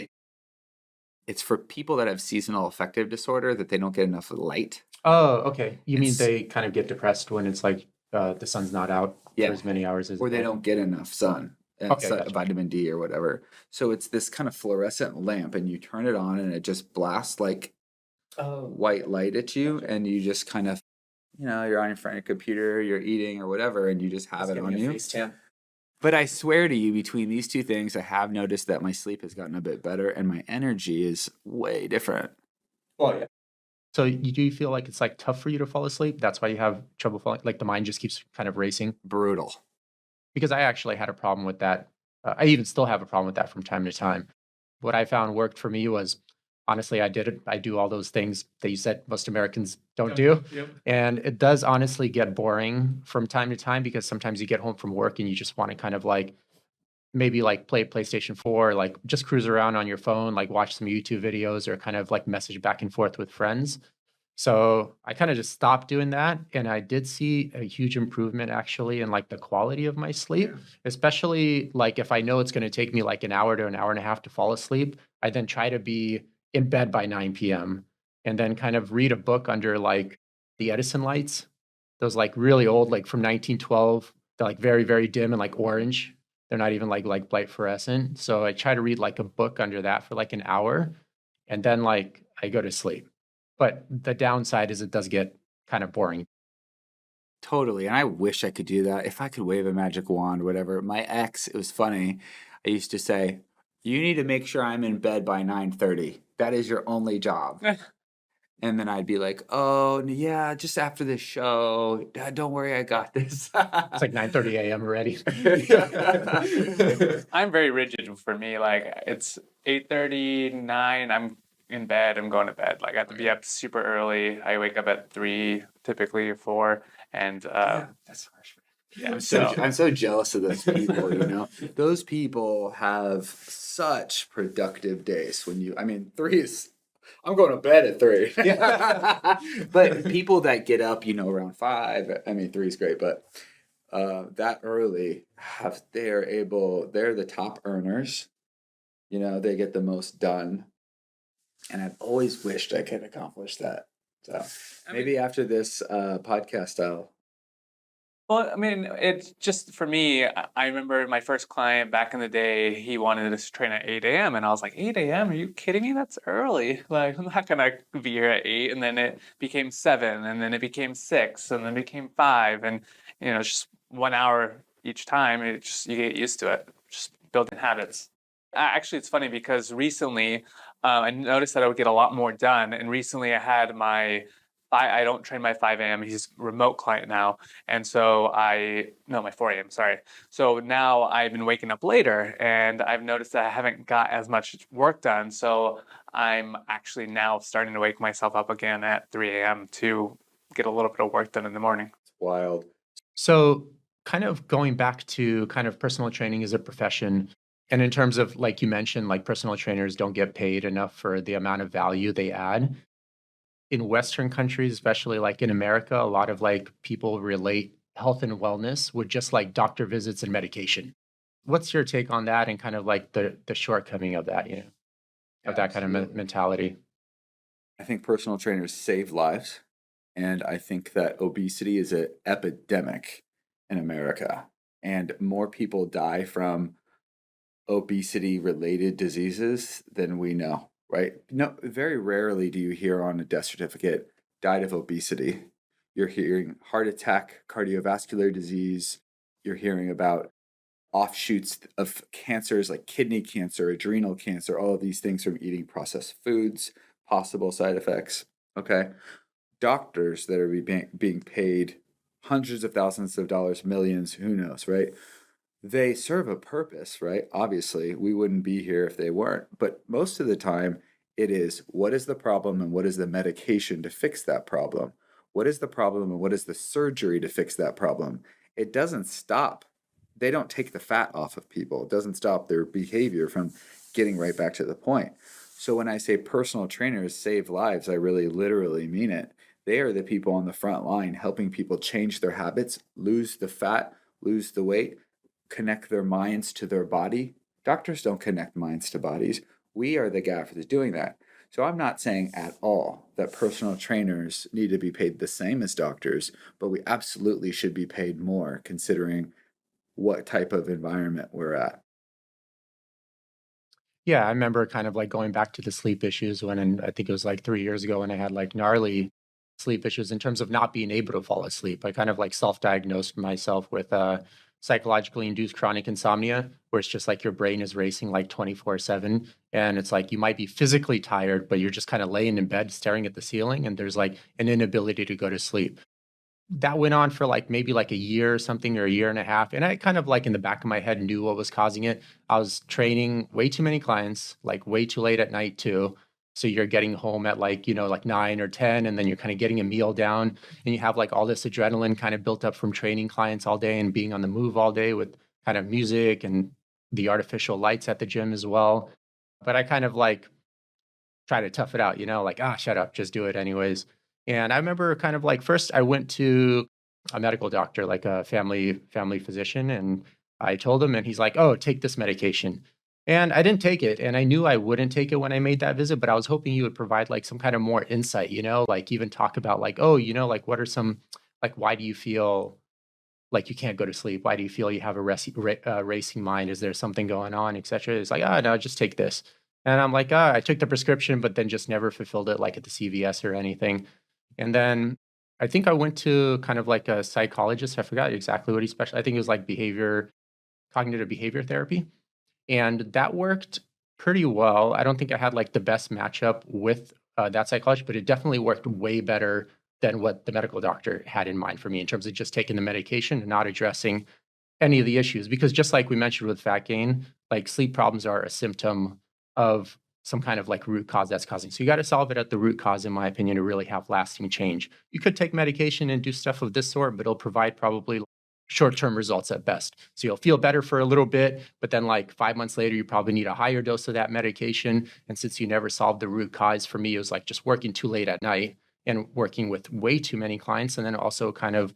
It's for people that have seasonal affective disorder that they don't get enough light. Oh, okay. You mean they kind of get depressed when it's like the sun's not out for as many hours as or they don't get enough sun, gotcha. vitamin D or whatever. So it's this kind of fluorescent lamp, and you turn it on, and it just blasts like white light at you, and you just kind of, you're on your front of your computer, you're eating or whatever, and you just have it on you. But I swear to you, between these two things, I have noticed that my sleep has gotten a bit better, and my energy is way different. Well, yeah. So do you feel like it's like tough for you to fall asleep? That's why you have trouble falling, like the mind just keeps kind of racing? Brutal. Because I actually had a problem with that. I even still have a problem with that from time to time. What I found worked for me was, honestly, I do all those things that you said most Americans don't do. Yep. And it does honestly get boring from time to time because sometimes you get home from work and you just want to kind of like, maybe like play PlayStation 4, like just cruise around on your phone, like watch some YouTube videos or kind of like message back and forth with friends. So I kind of just stopped doing that. And I did see a huge improvement actually in like the quality of my sleep, especially like if I know it's going to take me like an hour to an hour and a half to fall asleep, I then try to be in bed by 9 p.m. and then kind of read a book under like the Edison lights, those like really old, like from 1912, they're like very, very dim and like orange. They're not even like bright fluorescent. So I try to read like a book under that for like an hour and then like I go to sleep. But the downside is it does get kind of boring. Totally. And I wish I could do that. If I could wave a magic wand, whatever. My ex, it was funny. I used to say, you need to make sure I'm in bed by 9:30. That is your only job. And then I'd be like, oh, yeah, just after this show. Don't worry, I got this. It's like 9:30 a.m. already. I'm very rigid for me. Like, it's 8:30, 9, I'm in bed, I'm going to bed. Like, I have to be up super early. I wake up at 3, typically, or 4. And that's harsh. Yeah, I'm so jealous of those people, Those people have such productive days when 3 is... I'm going to bed at 3. But people that get up, around 5, 3 is great, but that early, they're the top earners. They get the most done. And I've always wished I could accomplish that. So maybe after this podcast, Well, it's just for me, I remember my first client back in the day, he wanted us to train at 8 a.m. And I was like, 8 a.m.? Are you kidding me? That's early. Like, I'm not going to be here at 8. And then it became 7, and then it became 6, and then it became 5. And, it's just 1 hour each time. You get used to it, just building habits. Actually, it's funny because recently I noticed that I would get a lot more done. And recently I had my I don't train my 5 a.m. He's a remote client now. And so no, my 4 a.m. Sorry. So now I've been waking up later and I've noticed that I haven't got as much work done. So I'm actually now starting to wake myself up again at 3 a.m. to get a little bit of work done in the morning. It's wild. So, kind of going back to kind of personal training as a profession, and in terms of like you mentioned, like personal trainers don't get paid enough for the amount of value they add. In Western countries, especially like in America, a lot of like people relate health and wellness with just like doctor visits and medication. What's your take on that and kind of like the shortcoming of that, of that kind of Absolutely. mentality? I think personal trainers save lives, and I think that obesity is an epidemic in America, and more people die from obesity related diseases than we know, right? No, very rarely do you hear on a death certificate died of obesity. You're hearing heart attack, cardiovascular disease. You're hearing about offshoots of cancers like kidney cancer, adrenal cancer, all of these things from eating processed foods, possible side effects. Okay. Doctors that are being paid hundreds of thousands of dollars, millions, who knows, right? They serve a purpose, right? Obviously, we wouldn't be here if they weren't. But most of the time, it is what is the problem and what is the medication to fix that problem? What is the problem and what is the surgery to fix that problem? It doesn't stop. They don't take the fat off of people. It doesn't stop their behavior from getting right back to the point. So when I say personal trainers save lives, I really literally mean it. They are the people on the front line helping people change their habits, lose the fat, lose the weight, connect their minds to their body. Doctors don't connect minds to bodies. We are the gaffers doing that. So I'm not saying at all that personal trainers need to be paid the same as doctors, but we absolutely should be paid more considering what type of environment we're at. Yeah, I remember kind of like going back to the sleep issues I think it was like 3 years ago when I had like gnarly sleep issues in terms of not being able to fall asleep. I kind of like self-diagnosed myself with psychologically induced chronic insomnia, where it's just like your brain is racing like 24/7. And it's like you might be physically tired, but you're just kind of laying in bed staring at the ceiling, and there's like an inability to go to sleep. That went on for like maybe like a year or something, or a year and a half. And I kind of like in the back of my head knew what was causing it. I was training way too many clients, like way too late at night too. So you're getting home at like, like 9 or 10, and then you're kind of getting a meal down, and you have like all this adrenaline kind of built up from training clients all day and being on the move all day with kind of music and the artificial lights at the gym as well. But I kind of like try to tough it out, like, shut up, just do it anyways. And I remember kind of like first I went to a medical doctor, like a family physician, and I told him, and he's like, "Oh, take this medication." And I didn't take it, and I knew I wouldn't take it when I made that visit, but I was hoping you would provide like some kind of more insight, like even talk about like, "Oh, like what are some like why do you feel like you can't go to sleep? Why do you feel you have a racing mind? Is there something going on, etc." It's like, no, just take this. And I'm like, I took the prescription, but then just never fulfilled it like at the CVS or anything. And then I think I went to kind of like a psychologist. I forgot exactly what he special. I think it was like cognitive behavior therapy. And that worked pretty well. I don't think I had like the best matchup with that psychologist, but it definitely worked way better than what the medical doctor had in mind for me in terms of just taking the medication and not addressing any of the issues. Because just like we mentioned with fat gain, like sleep problems are a symptom of some kind of like root cause that's causing. So you got to solve it at the root cause, in my opinion, to really have lasting change. You could take medication and do stuff of this sort, but it'll provide probably short-term results at best. So you'll feel better for a little bit, but then like 5 months later, you probably need a higher dose of that medication. And since you never solved the root cause, for me, it was like just working too late at night and working with way too many clients. And then also kind of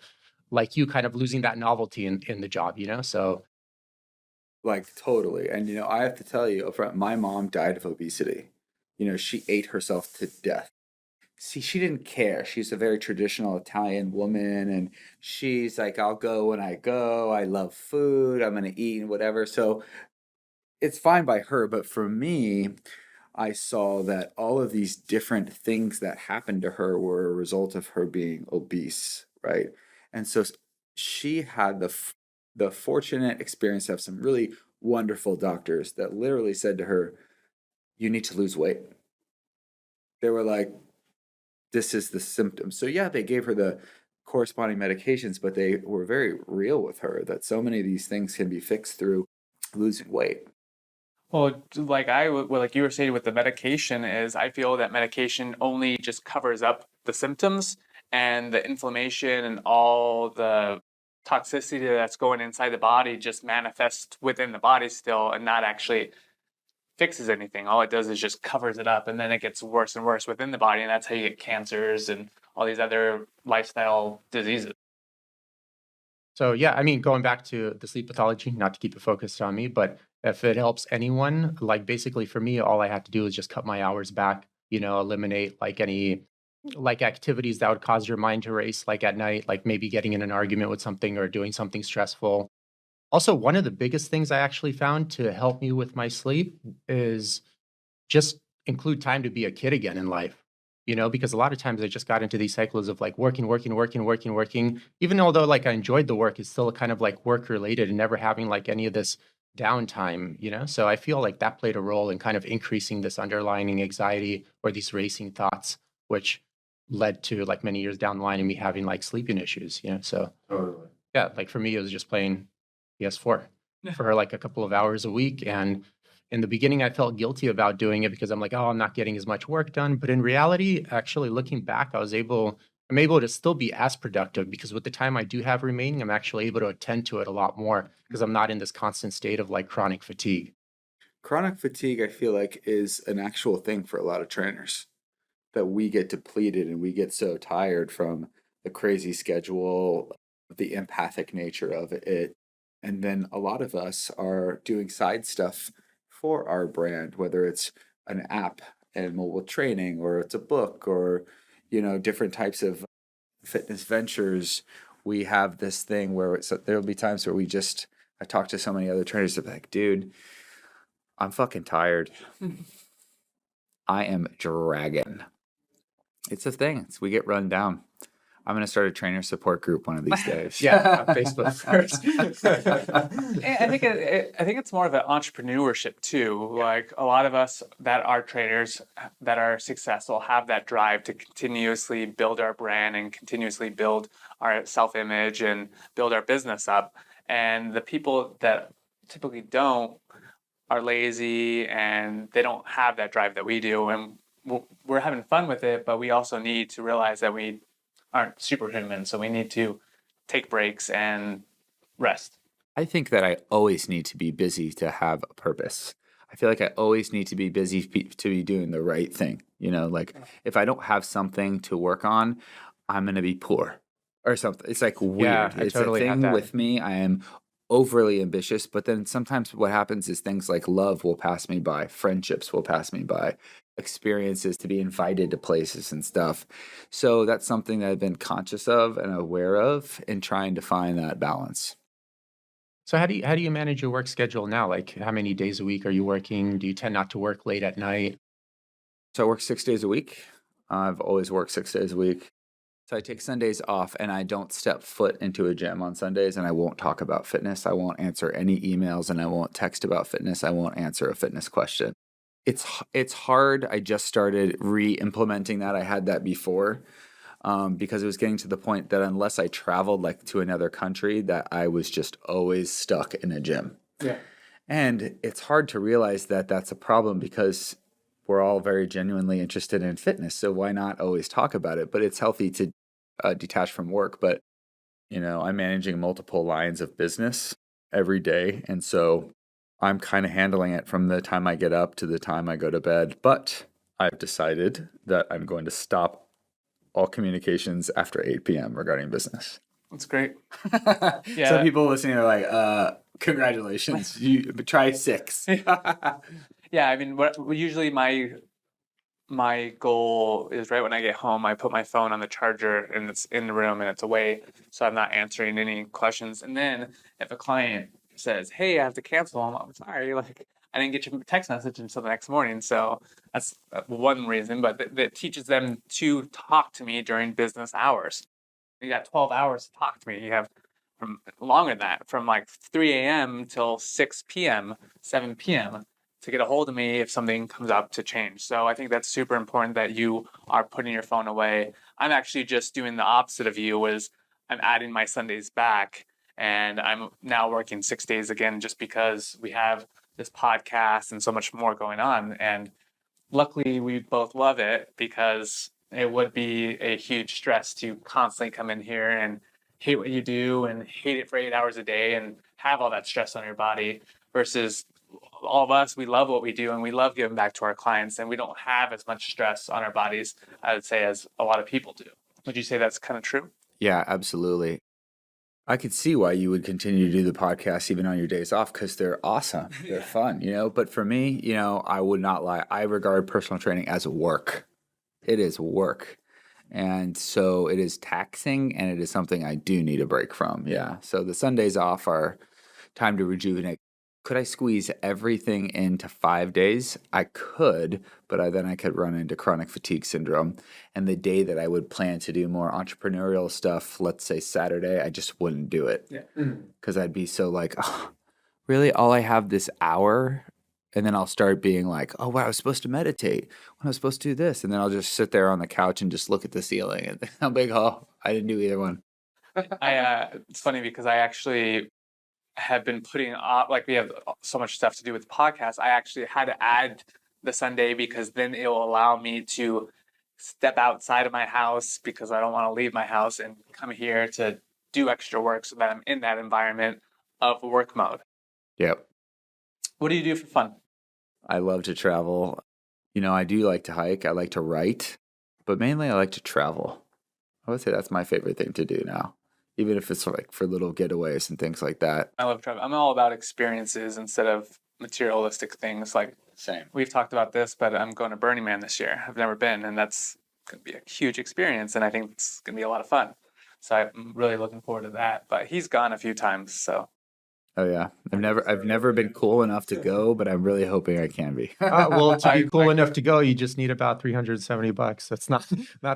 like you kind of losing that novelty in the job, So Like totally. And I have to tell you upfront, my mom died of obesity. She ate herself to death. See, she didn't care. She's a very traditional Italian woman, and she's like, I'll go when I go. I love food. I'm going to eat and whatever. So it's fine by her. But for me, I saw that all of these different things that happened to her were a result of her being obese, right? And so she had the fortunate experience of some really wonderful doctors that literally said to her, "You need to lose weight." They were like, this is the symptom. So yeah, they gave her the corresponding medications, but they were very real with her that so many of these things can be fixed through losing weight. Well, like you were saying with the medication is I feel that medication only just covers up the symptoms and the inflammation and all the toxicity that's going inside the body just manifests within the body still and not actually fixes anything. All it does is just covers it up and then it gets worse and worse within the body and that's how you get cancers and all these other lifestyle diseases. So yeah, I mean, going back to the sleep pathology, not to keep it focused on me, but if it helps anyone, like basically for me, all I had to do is just cut my hours back, eliminate like any like activities that would cause your mind to race, like at night, like maybe getting in an argument with something or doing something stressful. Also, one of the biggest things I actually found to help me with my sleep is just include time to be a kid again in life. Because a lot of times I just got into these cycles of like working, working, working, working, working. Even although like I enjoyed the work, it's still kind of like work related and never having like any of this downtime. So I feel like that played a role in kind of increasing this underlying anxiety or these racing thoughts, which led to like many years down the line and me having like sleeping issues. So Totally. yeah, like for me, it was just playing PS4 for like a couple of hours a week. And in the beginning, I felt guilty about doing it because I'm like, oh, I'm not getting as much work done. But in reality, actually looking back, I'm able to still be as productive because with the time I do have remaining, I'm actually able to attend to it a lot more because I'm not in this constant state of like chronic fatigue. Chronic fatigue, I feel like, is an actual thing for a lot of trainers, that we get depleted and we get so tired from the crazy schedule, the empathic nature of it. And then a lot of us are doing side stuff for our brand, whether it's an app and mobile training, or it's a book, or, different types of fitness ventures. We have this thing where there'll be times where I talk to so many other trainers, they're like, dude, I'm fucking tired. I am dragging. It's a thing. We get run down. I'm going to start a trainer support group one of these days. Yeah, on Facebook first. I think it's more of an entrepreneurship too. Like a lot of us that are trainers that are successful have that drive to continuously build our brand and continuously build our self-image and build our business up. And the people that typically don't are lazy and they don't have that drive that we do. And we're having fun with it, but we also need to realize that we aren't superhuman, so we need to take breaks and rest. I think that I always need to be busy to have a purpose. I feel like I always need to be busy to be doing the right thing. Like if I don't have something to work on, I'm going to be poor or something. It's like weird. Yeah, I it's totally a have thing that. with me. I am overly ambitious, but then sometimes what happens is things like love will pass me by, friendships will pass me by, experiences to be invited to places and stuff. So that's something that I've been conscious of and aware of in trying to find that balance. So how do you manage your work schedule now? Like how many days a week are you working? Do you tend not to work late at night? So I work 6 days a week. I've always worked 6 days a week. So I take Sundays off and I don't step foot into a gym on Sundays, and I won't talk about fitness. I won't answer any emails and I won't text about fitness. I won't answer a fitness question. It's hard. I just started re-implementing that. I had that before because it was getting to the point that unless I traveled like to another country, that I was just always stuck in a gym. Yeah. And it's hard to realize that that's a problem because we're all very genuinely interested in fitness. So why not always talk about it? But it's healthy to detach from work. But, I'm managing multiple lines of business every day. And so I'm kind of handling it from the time I get up to the time I go to bed. But I've decided that I'm going to stop all communications after 8 p.m. regarding business. That's great. Yeah. Some people listening are like, congratulations, you try 6. Yeah, I mean, usually my goal is right when I get home, I put my phone on the charger and it's in the room and it's away, so I'm not answering any questions. And then if a client says, "Hey, I have to cancel," I'm sorry, like I didn't get your text message until the next morning. So that's one reason, but that teaches them to talk to me during business hours. You got 12 hours to talk to me. You have from longer than that, from like 3 a.m. till 6 p.m., 7 p.m. to get a hold of me if something comes up to change. So I think that's super important that you are putting your phone away. I'm actually just doing the opposite of you, was I'm adding my Sundays back, and I'm now working 6 days again just because we have this podcast and so much more going on. And luckily we both love it, because it would be a huge stress to constantly come in here and hate what you do and hate it for 8 hours a day and have all that stress on your body, versus all of us, we love what we do and we love giving back to our clients, and we don't have as much stress on our bodies, I would say, as a lot of people do. Would you say that's kind of true? Yeah, absolutely. I could see why you would continue to do the podcast even on your days off, because they're awesome. They're fun, But for me, I would not lie. I regard personal training as work. It is work. And so it is taxing, and it is something I do need a break from. Yeah. So the Sundays off are time to rejuvenate. Could I squeeze everything into 5 days? I could, but then I could run into chronic fatigue syndrome. And the day that I would plan to do more entrepreneurial stuff, let's say Saturday, I just wouldn't do it. Yeah. Because I'd be so like, oh, really? All I have this hour? And then I'll start being like, oh, wow, I was supposed to meditate when I was supposed to do this. And then I'll just sit there on the couch and just look at the ceiling. And I'm like, oh, I didn't do either one. It's funny because I actually have been putting off, like we have so much stuff to do with the podcast. I actually had to add the Sunday, because then it will allow me to step outside of my house, because I don't want to leave my house, and come here to do extra work so that I'm in that environment of work mode. Yep. What do you do for fun? I love to travel. I do like to hike. I like to write, but mainly I like to travel. I would say that's my favorite thing to do now, even if it's like for little getaways and things like that. I love travel. I'm all about experiences instead of materialistic things. Like, Same. we've talked about this, but I'm going to Burning Man this year. I've never been, and that's going to be a huge experience, and I think it's going to be a lot of fun. So I'm really looking forward to that. But he's gone a few times, so. Oh yeah, I've never been cool enough to go, but I'm really hoping I can be. Well, to be cool enough to go, you just need about $370. That's not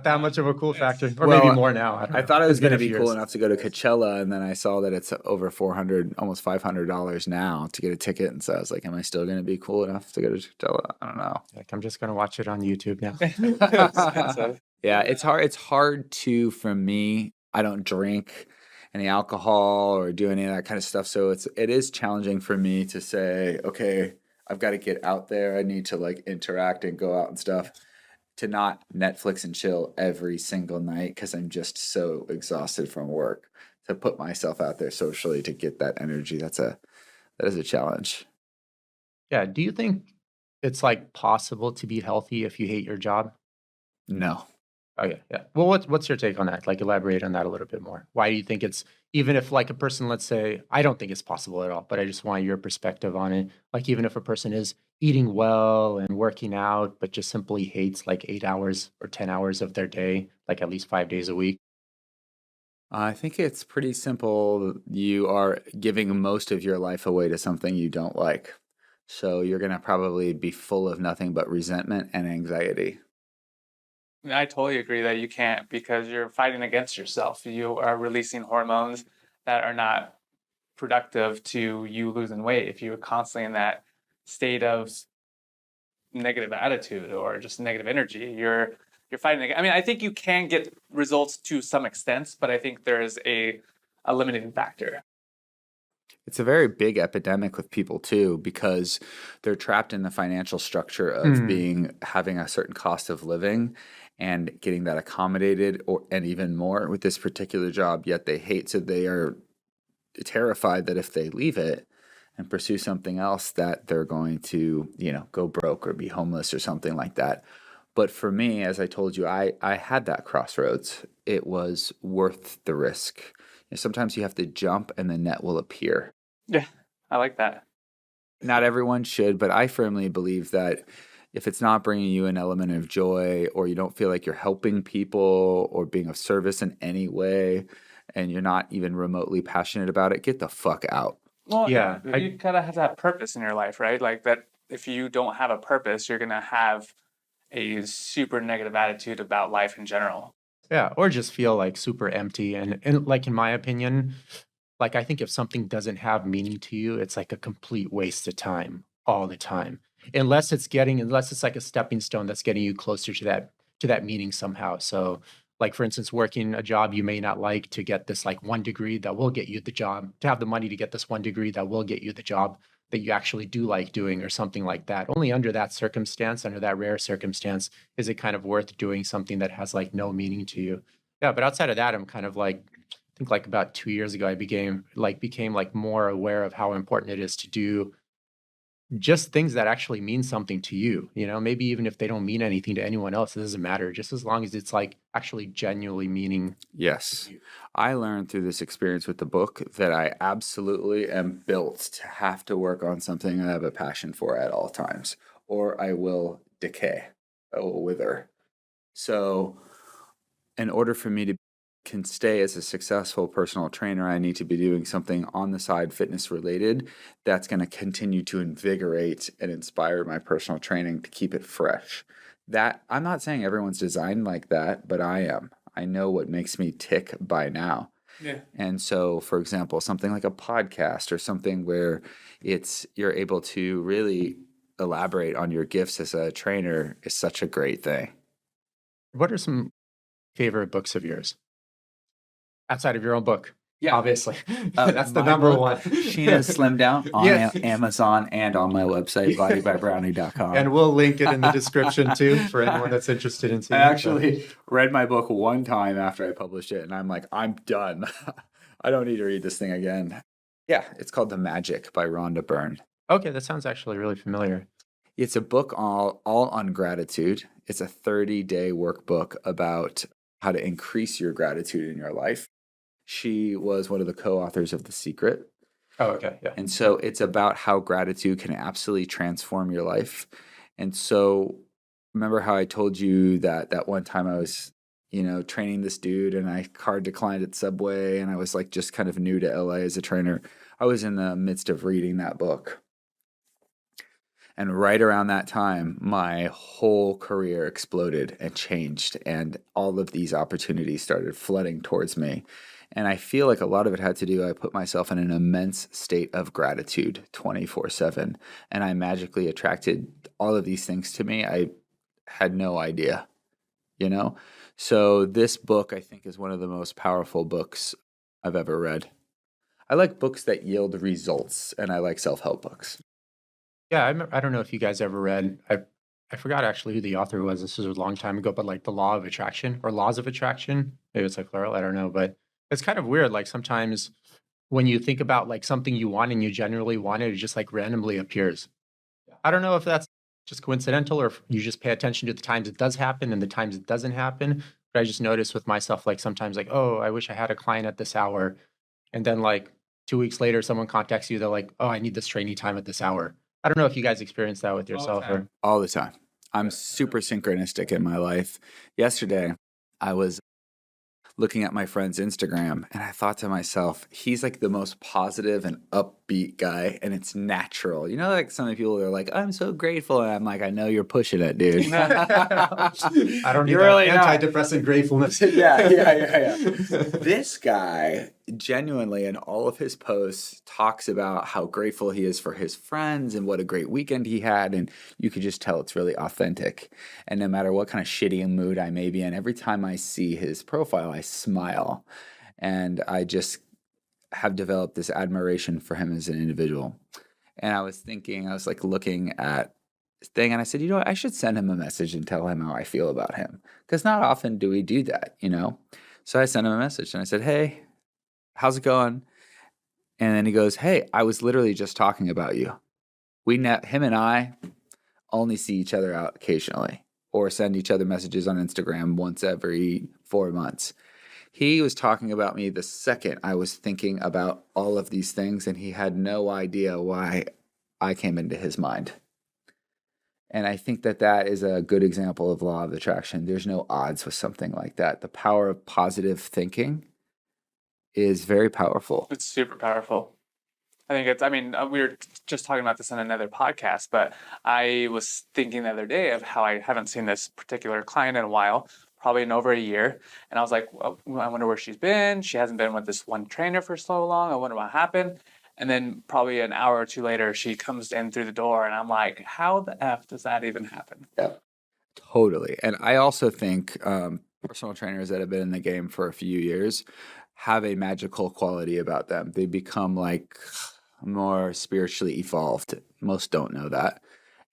that much of a cool factor, or maybe more now. I don't know. I thought I was It's been going to a be few cool years. enough to go to Coachella, and then I saw that it's over $400, almost $500 now to get a ticket, and so I was like, am I still going to be cool enough to go to Coachella? I don't know. Like, I'm just gonna watch it on YouTube now. Expensive. Yeah, it's hard. It's hard to, for me, I don't drink any alcohol or do any of that kind of stuff. So it is challenging for me to say, okay, I've got to get out there. I need to like interact and go out and stuff, to not Netflix and chill every single night, because I'm just so exhausted from work. To put myself out there socially to get that energy, that is a challenge. Yeah. Do you think it's like possible to be healthy if you hate your job? No. Okay, yeah. Well, what's your take on that? Like, elaborate on that a little bit more. Why do you think it's, even if like a person, let's say, I don't think it's possible at all, but I just want your perspective on it. Like, even if a person is eating well and working out, but just simply hates like 8 hours or 10 hours of their day, like at least 5 days a week. I think it's pretty simple. You are giving most of your life away to something you don't like. So you're going to probably be full of nothing but resentment and anxiety. I totally agree that you can't, because you're fighting against yourself. You are releasing hormones that are not productive to you losing weight. If you're constantly in that state of negative attitude or just negative energy, you're fighting. I mean, I think you can get results to some extent, but I think there is a limiting factor. It's a very big epidemic with people too, because they're trapped in the financial structure of having a certain cost of living and getting that accommodated, and even more with this particular job, yet they hate. So they are terrified that if they leave it and pursue something else, that they're going to, go broke or be homeless or something like that. But for me, as I told you, I had that crossroads. It was worth the risk. Sometimes you have to jump and the net will appear. Yeah, I like that. Not everyone should, but I firmly believe that if it's not bringing you an element of joy, or you don't feel like you're helping people or being of service in any way, and you're not even remotely passionate about it, get the fuck out. Well, Yeah, you gotta have that purpose in your life, right? Like that. If you don't have a purpose, you're gonna have a super negative attitude about life in general. Yeah, or just feel like super empty. And like, in my opinion, like, I think if something doesn't have meaning to you, it's like a complete waste of time all the time. unless it's like a stepping stone that's getting you closer to that meaning somehow. So like for instance, working a job you may not like to get this like one degree that will get you the job, to have the money to get this one degree that will get you the job that you actually do like doing or something like that. Only under that circumstance, under that rare circumstance, is it kind of worth doing something that has like no meaning to you. Yeah, but outside of that, I'm kind of like, I think like about 2 years ago, I became like more aware of how important it is to do just things that actually mean something to you. You know, maybe even if they don't mean anything to anyone else, it doesn't matter. Just as long as it's like actually genuinely meaning. Yes. I learned through this experience with the book that I absolutely am built to have to work on something I have a passion for at all times, or I will decay, I will wither. So, in order for me to can stay as a successful personal trainer, I need to be doing something on the side fitness related that's going to continue to invigorate and inspire my personal training to keep it fresh. That I'm not saying everyone's designed like that, but I am. I know what makes me tick by now. Yeah. And so, for example, something like a podcast or something where you're able to really elaborate on your gifts as a trainer is such a great thing. What are some favorite books of yours outside of your own book? Yeah. Obviously. That's the my number book, one. Sheena's Slim Down on Yes. Amazon and on my website, bodybybrownie.com. And we'll link it in the description too for anyone that's interested in I seeing it. actually read my book one time after I published it, and I'm like, I'm done. I don't need to read this thing again. Yeah, it's called The Magic by Rhonda Byrne. Okay, that sounds actually really familiar. It's a book all on gratitude. It's a 30-day workbook about how to increase your gratitude in your life. She was one of the co-authors of The Secret. Oh, okay, yeah. And so it's about how gratitude can absolutely transform your life. And so remember how I told you that one time I was, training this dude and I card declined at Subway and I was like just kind of new to LA as a trainer. I was in the midst of reading that book. And right around that time, my whole career exploded and changed, and all of these opportunities started flooding towards me. And I feel like a lot of it had to do, I put myself in an immense state of gratitude 24/7, and I magically attracted all of these things to me. I had no idea, So this book, I think, is one of the most powerful books I've ever read. I like books that yield results, and I like self-help books. Yeah, I don't know if you guys ever read, I forgot actually who the author was. This was a long time ago, but like The Law of Attraction or Laws of Attraction. Maybe it's like plural, I don't know. But it's kind of weird. Like sometimes when you think about like something you want and you generally want it, it just like randomly appears. I don't know if that's just coincidental or if you just pay attention to the times it does happen and the times it doesn't happen. But I just noticed with myself, like sometimes like, oh, I wish I had a client at this hour. And then like 2 weeks later, someone contacts you. They're like, oh, I need this training time at this hour. I don't know if you guys experience that with yourself or. All the time. I'm super synchronistic in my life. Yesterday, I was looking at my friend's Instagram and I thought to myself, he's like the most positive and upbeat guy, and it's natural. Like some people are like, I'm so grateful. And I'm like, I know you're pushing it, dude. I don't need You're really antidepressant gratefulness. Yeah. This guy genuinely in all of his posts talks about how grateful he is for his friends and what a great weekend he had, and you could just tell it's really authentic. And no matter what kind of shitty mood I may be in, every time I see his profile I smile, and I just have developed this admiration for him as an individual. And I was like looking at his thing, and I said, I should send him a message and tell him how I feel about him, because not often do we do that. So I sent him a message and I said, hey, how's it going? And then he goes, hey, I was literally just talking about you. Him and I only see each other out occasionally or send each other messages on Instagram once every 4 months. He was talking about me the second I was thinking about all of these things, and he had no idea why I came into his mind. And I think that is a good example of law of attraction. There's no odds with something like that. The power of positive thinking is very powerful. It's super powerful. We were just talking about this on another podcast, but I was thinking the other day of how I haven't seen this particular client in a while, probably in over a year. And I was like, well, I wonder where she's been. She hasn't been with this one trainer for so long. I wonder what happened. And then probably an hour or two later, she comes in through the door, and I'm like, how the F does that even happen? Yeah, totally. And I also think personal trainers that have been in the game for a few years have a magical quality about them. They become like more spiritually evolved. Most don't know that.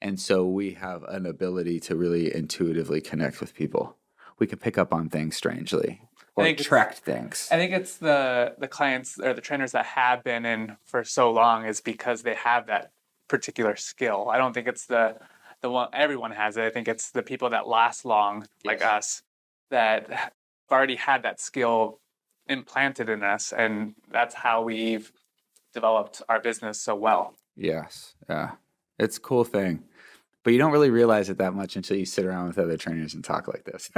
And so we have an ability to really intuitively connect with people. We can pick up on things strangely I or think it's track things. I think it's the clients or the trainers that have been in for so long is because they have that particular skill. I don't think it's the one everyone has it. I think it's the people that last long, like Yes. us, that have already had that skill implanted in us, and that's how we've developed our business so well. Yes. Yeah. It's a cool thing. But you don't really realize it that much until you sit around with other trainers and talk like this.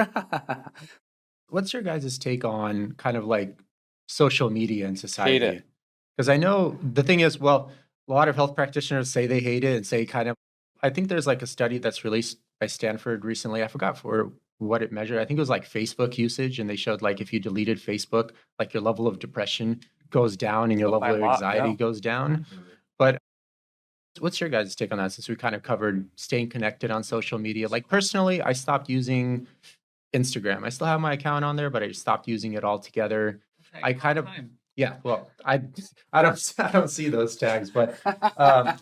What's your guys' take on kind of like social media in Hate society? it. Because I know the thing is, well, a lot of health practitioners say they hate it and say kind of, I think there's like a study that's released by Stanford recently. I forgot for what it measured. I think it was like Facebook usage, and they showed like if you deleted Facebook, like your level of depression goes down and your Oh, by level a of lot, anxiety yeah. goes down. But what's your guys' take on that since we kind of covered staying connected on social media? Like personally, I stopped using Instagram. I still have my account on there, but I stopped using it altogether. I kind of yeah, well, I don't I don't see those tags, but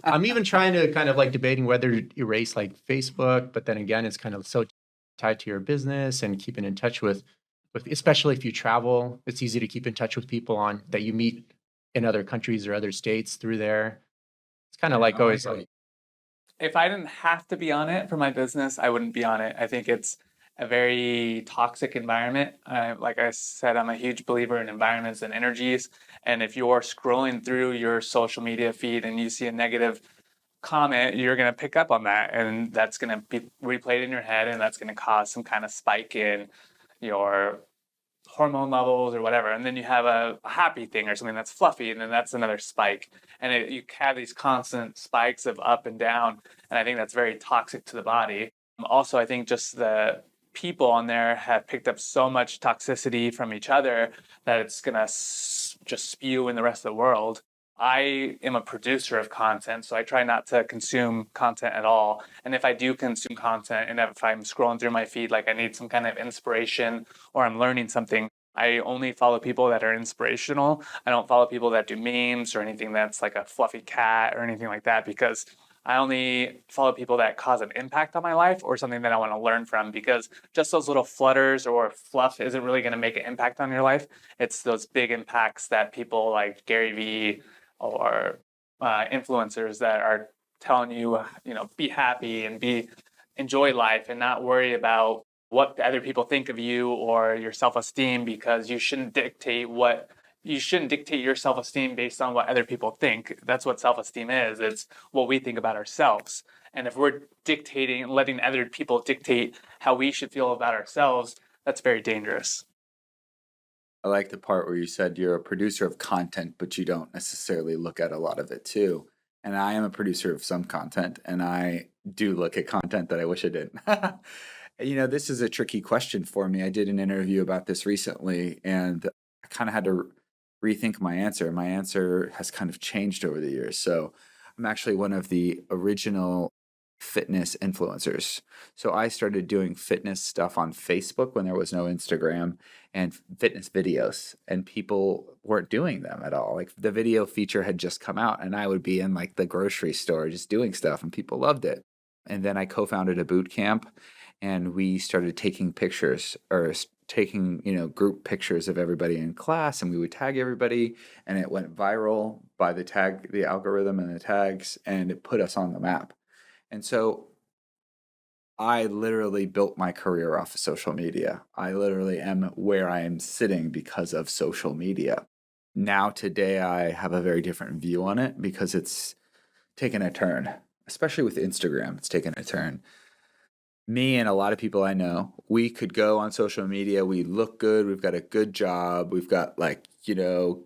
I'm even trying to kind of like debating whether to erase like Facebook, but then again, it's kind of so tied to your business and keeping in touch with especially if you travel, it's easy to keep in touch with people on that you meet in other countries or other states through there. It's kind of like always like If I didn't have to be on it for my business, I wouldn't be on it. I think it's a very toxic environment. Like I said, I'm a huge believer in environments and energies. And if you're scrolling through your social media feed and you see a negative comment, you're going to pick up on that. And that's going to be replayed in your head. And that's going to cause some kind of spike in your hormone levels or whatever. And then you have a happy thing or something that's fluffy, and then that's another spike. And you have these constant spikes of up and down. And I think that's very toxic to the body. Also, I think just the people on there have picked up so much toxicity from each other that it's going to just spew in the rest of the world. I am a producer of content, so I try not to consume content at all. And if I do consume content, and if I'm scrolling through my feed, like I need some kind of inspiration or I'm learning something, I only follow people that are inspirational. I don't follow people that do memes or anything that's like a fluffy cat or anything like that, because I only follow people that cause an impact on my life or something that I want to learn from, because just those little flutters or fluff isn't really going to make an impact on your life. It's those big impacts that people like Gary Vee or influencers that are telling you, be happy and enjoy life and not worry about what other people think of you or your self-esteem, because you shouldn't dictate your self-esteem based on what other people think. That's what self-esteem is. It's what we think about ourselves. And if we're dictating and letting other people dictate how we should feel about ourselves, that's very dangerous. I like the part where you said you're a producer of content, but you don't necessarily look at a lot of it too. And I am a producer of some content, and I do look at content that I wish I didn't. This is a tricky question for me. I did an interview about this recently, and I kind of had to rethink my answer. My answer has kind of changed over the years. So I'm actually one of the original fitness influencers. So I started doing fitness stuff on Facebook when there was no Instagram, and fitness videos, and people weren't doing them at all. Like the video feature had just come out, and I would be in like the grocery store just doing stuff, and people loved it. And then I co-founded a boot camp, and we started taking pictures or taking, group pictures of everybody in class, and we would tag everybody, and it went viral by the algorithm and the tags, and it put us on the map. And so I literally built my career off of social media. I literally am where I am sitting because of social media. Now, today, I have a very different view on it because it's taken a turn, especially with Instagram. It's taken a turn. Me and a lot of people I know, we could go on social media. We look good. We've got a good job. We've got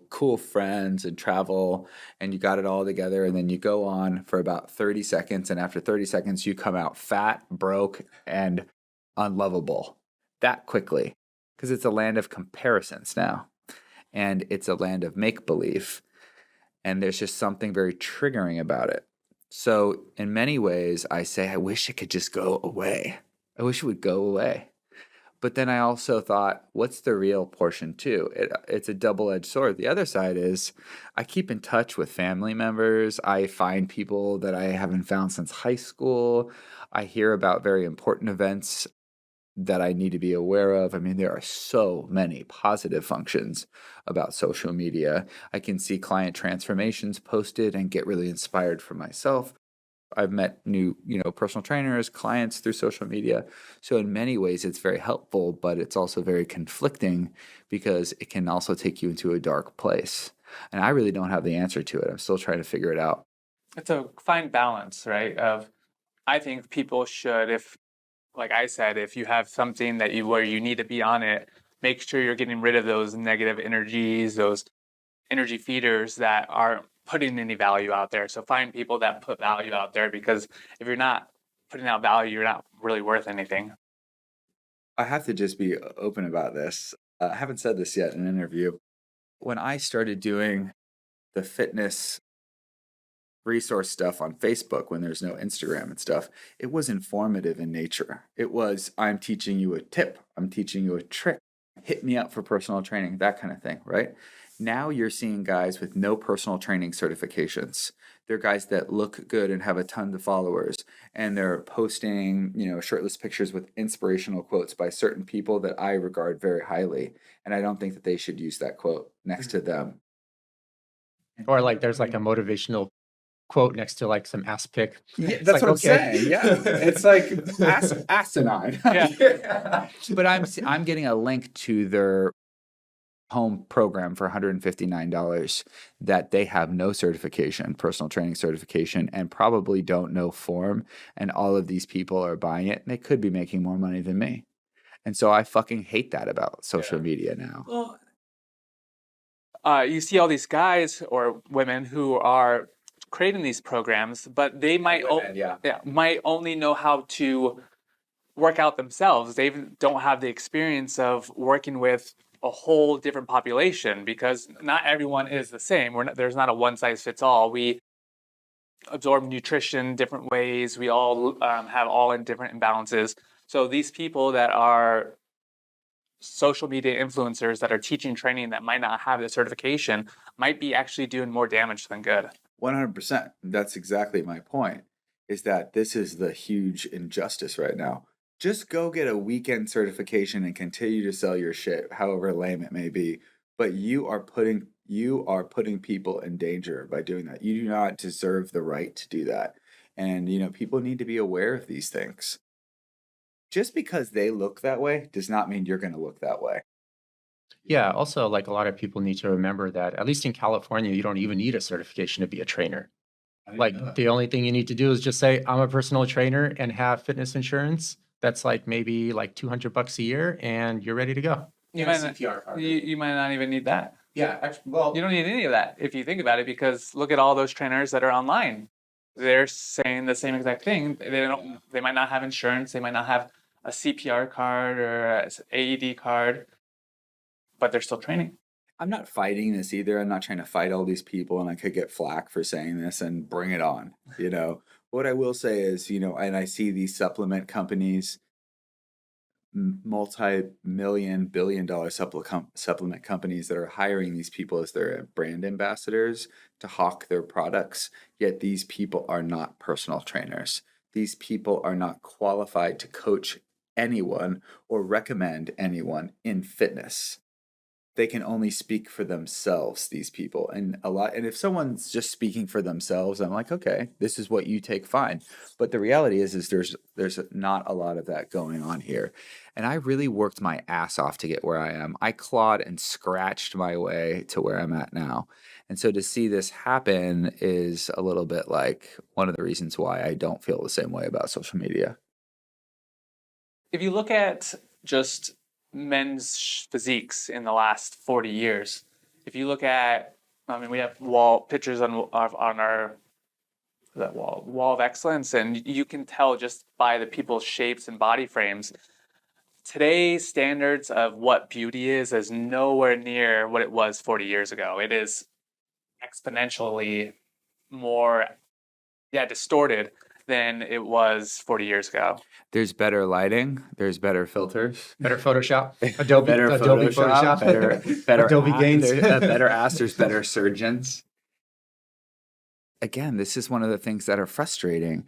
cool friends and travel, and you got it all together. And then you go on for about 30 seconds. And after 30 seconds, you come out fat, broke, and unlovable that quickly, because it's a land of comparisons now. And it's a land of make believe. And there's just something very triggering about it. So in many ways, I say, I wish it could just go away. I wish it would go away. But then I also thought, what's the real portion too? It's a double-edged sword. The other side is I keep in touch with family members. I find people that I haven't found since high school. I hear about very important events that I need to be aware of. I mean, there are so many positive functions about social media. I can see client transformations posted and get really inspired for myself. I've met new, personal trainers, clients through social media. So in many ways, it's very helpful, but it's also very conflicting because it can also take you into a dark place. And I really don't have the answer to it. I'm still trying to figure it out. It's a fine balance, right? I think people should, if, like I said, if you have something where you need to be on it, make sure you're getting rid of those negative energies, those energy feeders that aren't putting any value out there. So find people that put value out there, because if you're not putting out value, you're not really worth anything. I have to just be open about this. I haven't said this yet in an interview. When I started doing the fitness resource stuff on Facebook, when there's no Instagram and stuff, it was informative in nature. It was, I'm teaching you a tip, I'm teaching you a trick, hit me up for personal training, that kind of thing, right? Now you're seeing guys with no personal training certifications. They're guys that look good and have a ton of followers, and they're posting, shirtless pictures with inspirational quotes by certain people that I regard very highly. And I don't think that they should use that quote next to them. Or like there's like a motivational quote next to like some ass pic. Yeah, It's that's like, what I'm okay. saying. Yeah, it's like asinine. Yeah. But I'm getting a link to their home program for $159 that they have no certification, personal training certification, and probably don't know form. And all of these people are buying it, and they could be making more money than me. And so I fucking hate that about social media now. Well, you see all these guys or women who are creating these programs, but they might might only know how to work out themselves. They don't have the experience of working with a whole different population, because not everyone is the same. There's not a one size fits all. We absorb nutrition different ways. We all have all in different imbalances. So these people that are social media influencers that are teaching training that might not have the certification might be actually doing more damage than good. 100%. That's exactly my point, is that this is the huge injustice right now. Just go get a weekend certification and continue to sell your shit, however lame it may be. But you are putting people in danger by doing that. You do not deserve the right to do that. And people need to be aware of these things. Just because they look that way does not mean you're going to look that way. Yeah, also like a lot of people need to remember that at least in California, you don't even need a certification to be a trainer. Like the only thing you need to do is just say, I'm a personal trainer and have fitness insurance. That's like maybe like $200 a year and you're ready to go. You might not, you might not even need that. Yeah, actually, well, You don't need any of that if you think about it, because look at all those trainers that are online. They're saying the same exact thing. They might not have insurance. They might not have a CPR card or a AED card, but they're still training. I'm not fighting this either. I'm not trying to fight all these people, and I could get flack for saying this, and bring it on. What I will say is, and I see these supplement companies, multi-million, billion-dollar supplement companies that are hiring these people as their brand ambassadors to hawk their products. Yet these people are not personal trainers. These people are not qualified to coach anyone or recommend anyone in fitness. They can only speak for themselves, these people. And if someone's just speaking for themselves, I'm like, okay, this is what you take, fine. But the reality is there's not a lot of that going on here. And I really worked my ass off to get where I am. I clawed and scratched my way to where I'm at now. And so to see this happen is a little bit like one of the reasons why I don't feel the same way about social media. If you look at just men's physiques in the last 40 years, if you look at, we have pictures on our that wall of excellence, and you can tell just by the people's shapes and body frames. Today's standards of what beauty is nowhere near what it was 40 years ago. It is exponentially more, distorted than it was 40 years ago. There's better lighting. There's better filters. Better Photoshop, Adobe, Better Adobe Photoshop, better Adobe Gains. better ass. There's better surgeons. Again, this is one of the things that are frustrating.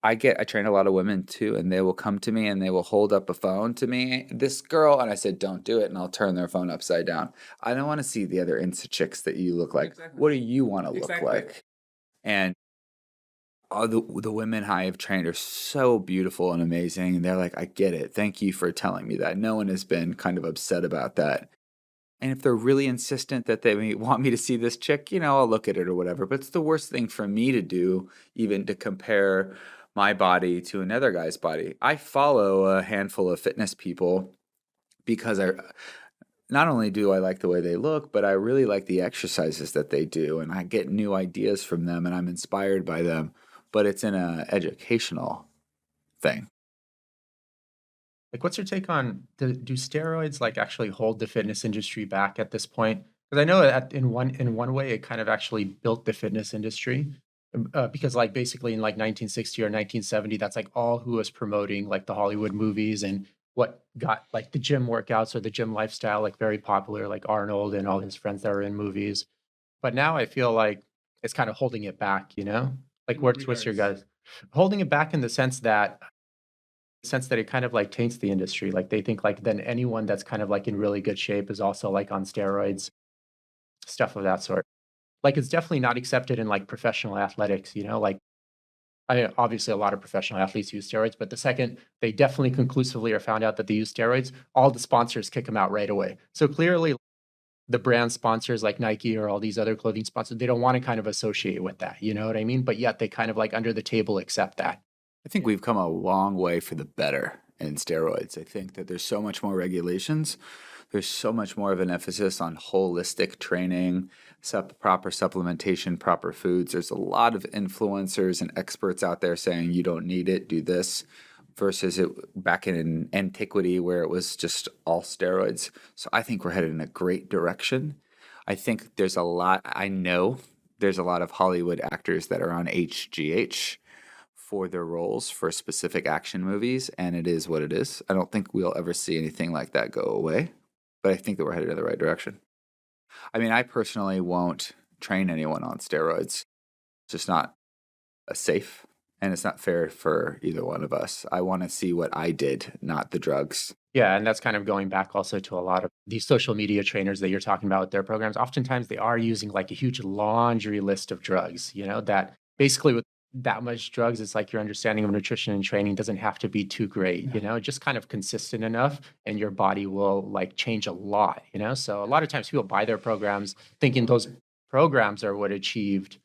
I train a lot of women too, and they will come to me and they will hold up a phone to me, this girl, and I said, "Don't do it," and I'll turn their phone upside down. I don't want to see the other Insta chicks that you look like. Exactly. What do you want to look Exactly. like? And all the women I have trained are so beautiful and amazing. And they're like, I get it. Thank you for telling me that. No one has been kind of upset about that. And if they're really insistent that they want me to see this chick, I'll look at it or whatever. But it's the worst thing for me to do, even to compare my body to another guy's body. I follow a handful of fitness people because not only do I like the way they look, but I really like the exercises that they do. And I get new ideas from them and I'm inspired by them. But it's in an educational thing. Like, what's your take on do steroids like actually hold the fitness industry back at this point? Because I know that in one way it kind of actually built the fitness industry, because like basically in like 1960 or 1970, that's like all who was promoting like the Hollywood movies and what got like the gym workouts or the gym lifestyle like very popular, like Arnold and all his friends that were in movies. But now I feel like it's kind of holding it back, you know? Like In what what's your regards? guys holding it back in the sense that it kind of like taints the industry. Like they think like then anyone that's kind of like in really good shape is also like on steroids, stuff of that sort. Like it's definitely not accepted in like professional athletics, you know, like obviously a lot of professional athletes use steroids, but the second they definitely conclusively are found out that they use steroids, all the sponsors kick them out right away. So clearly the brand sponsors like Nike or all these other clothing sponsors, they don't want to kind of associate with that, you know what I mean? But yet they kind of like under the table accept that. I think we've come a long way for the better in steroids. I think that there's so much more regulations. There's so much more of an emphasis on holistic training, proper supplementation, proper foods. There's a lot of influencers and experts out there saying you don't need it, do this, versus it back in antiquity where it was just all steroids. So I think we're headed in a great direction. I think I know there's a lot of Hollywood actors that are on HGH for their roles for specific action movies, and it is what it is. I don't think we'll ever see anything like that go away, but I think that we're headed in the right direction. I mean, I personally won't train anyone on steroids. It's just not safe, and it's not fair for either one of us. I want to see what I did, not the drugs. Yeah, and that's kind of going back also to a lot of these social media trainers that you're talking about with their programs. Oftentimes they are using like a huge laundry list of drugs, you know, that basically with that much drugs, it's like your understanding of nutrition and training doesn't have to be too great, you know, just kind of consistent enough and your body will like change a lot, you know? So a lot of times people buy their programs thinking those programs are what achieved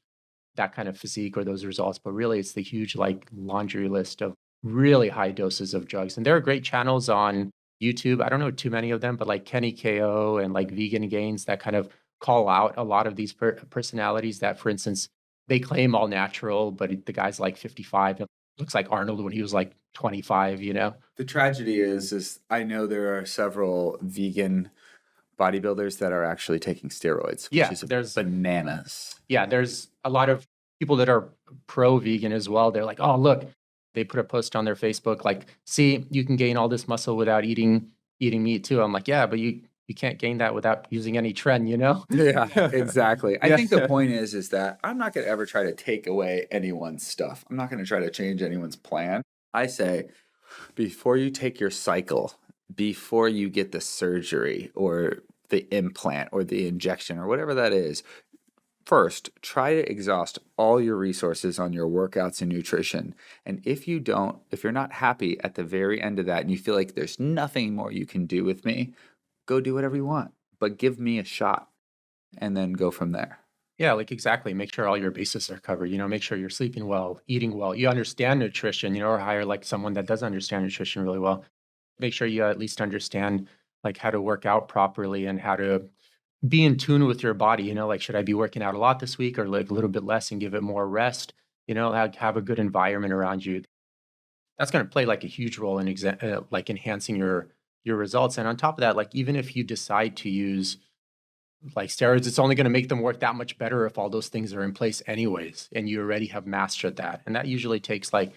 that kind of physique or those results, but really it's the huge like laundry list of really high doses of drugs. And there are great channels on YouTube. I don't know too many of them, but like Kenny KO and like Vegan Gains that kind of call out a lot of these personalities that, for instance, they claim all natural, but the guy's like 55. It looks like Arnold when he was like 25, you know? The tragedy is I know there are several vegan bodybuilders that are actually taking steroids, which Yeah, is there's bananas. yeah, there's a lot of people that are pro-vegan as well. They're like, oh, look, they put a post on their Facebook like, see, you can gain all this muscle without eating meat too. I'm like, yeah, but you can't gain that without using any trend, you know? Yeah, exactly. I Yeah. think the point is that I'm not going to ever try to take away anyone's stuff. I'm not going to try to change anyone's plan. I say, before you take your cycle, before you get the surgery or the implant or the injection or whatever that is, first, try to exhaust all your resources on your workouts and nutrition. And if you're not happy at the very end of that and you feel like there's nothing more you can do with me, go do whatever you want, but give me a shot and then go from there. Yeah, like exactly. Make sure all your bases are covered. You know, make sure you're sleeping well, eating well. You understand nutrition, you know, or hire like someone that does understand nutrition really well. Make sure you at least understand like how to work out properly and how to be in tune with your body. You know, like should I be working out a lot this week or like a little bit less and give it more rest? You know, have a good environment around you. That's going to play like a huge role in like enhancing your results. And on top of that, like even if you decide to use like steroids, it's only going to make them work that much better if all those things are in place anyways, and you already have mastered that. And that usually takes like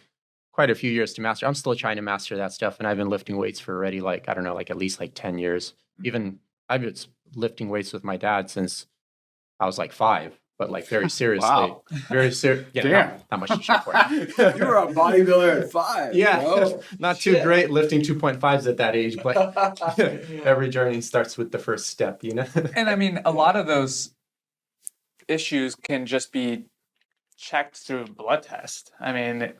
quite a few years to master. I'm still trying to master that stuff, and I've been lifting weights for already like, I don't know, like at least like 10 years. Even I've been lifting weights with my dad since I was like 5, but like very seriously. Wow. Very serious. Yeah, Damn. not much to show for it. You were a bodybuilder at 5. Yeah, bro. not too great lifting 2.5s at that age, but every journey starts with the first step, you know? And I mean, a lot of those issues can just be checked through blood test. I mean,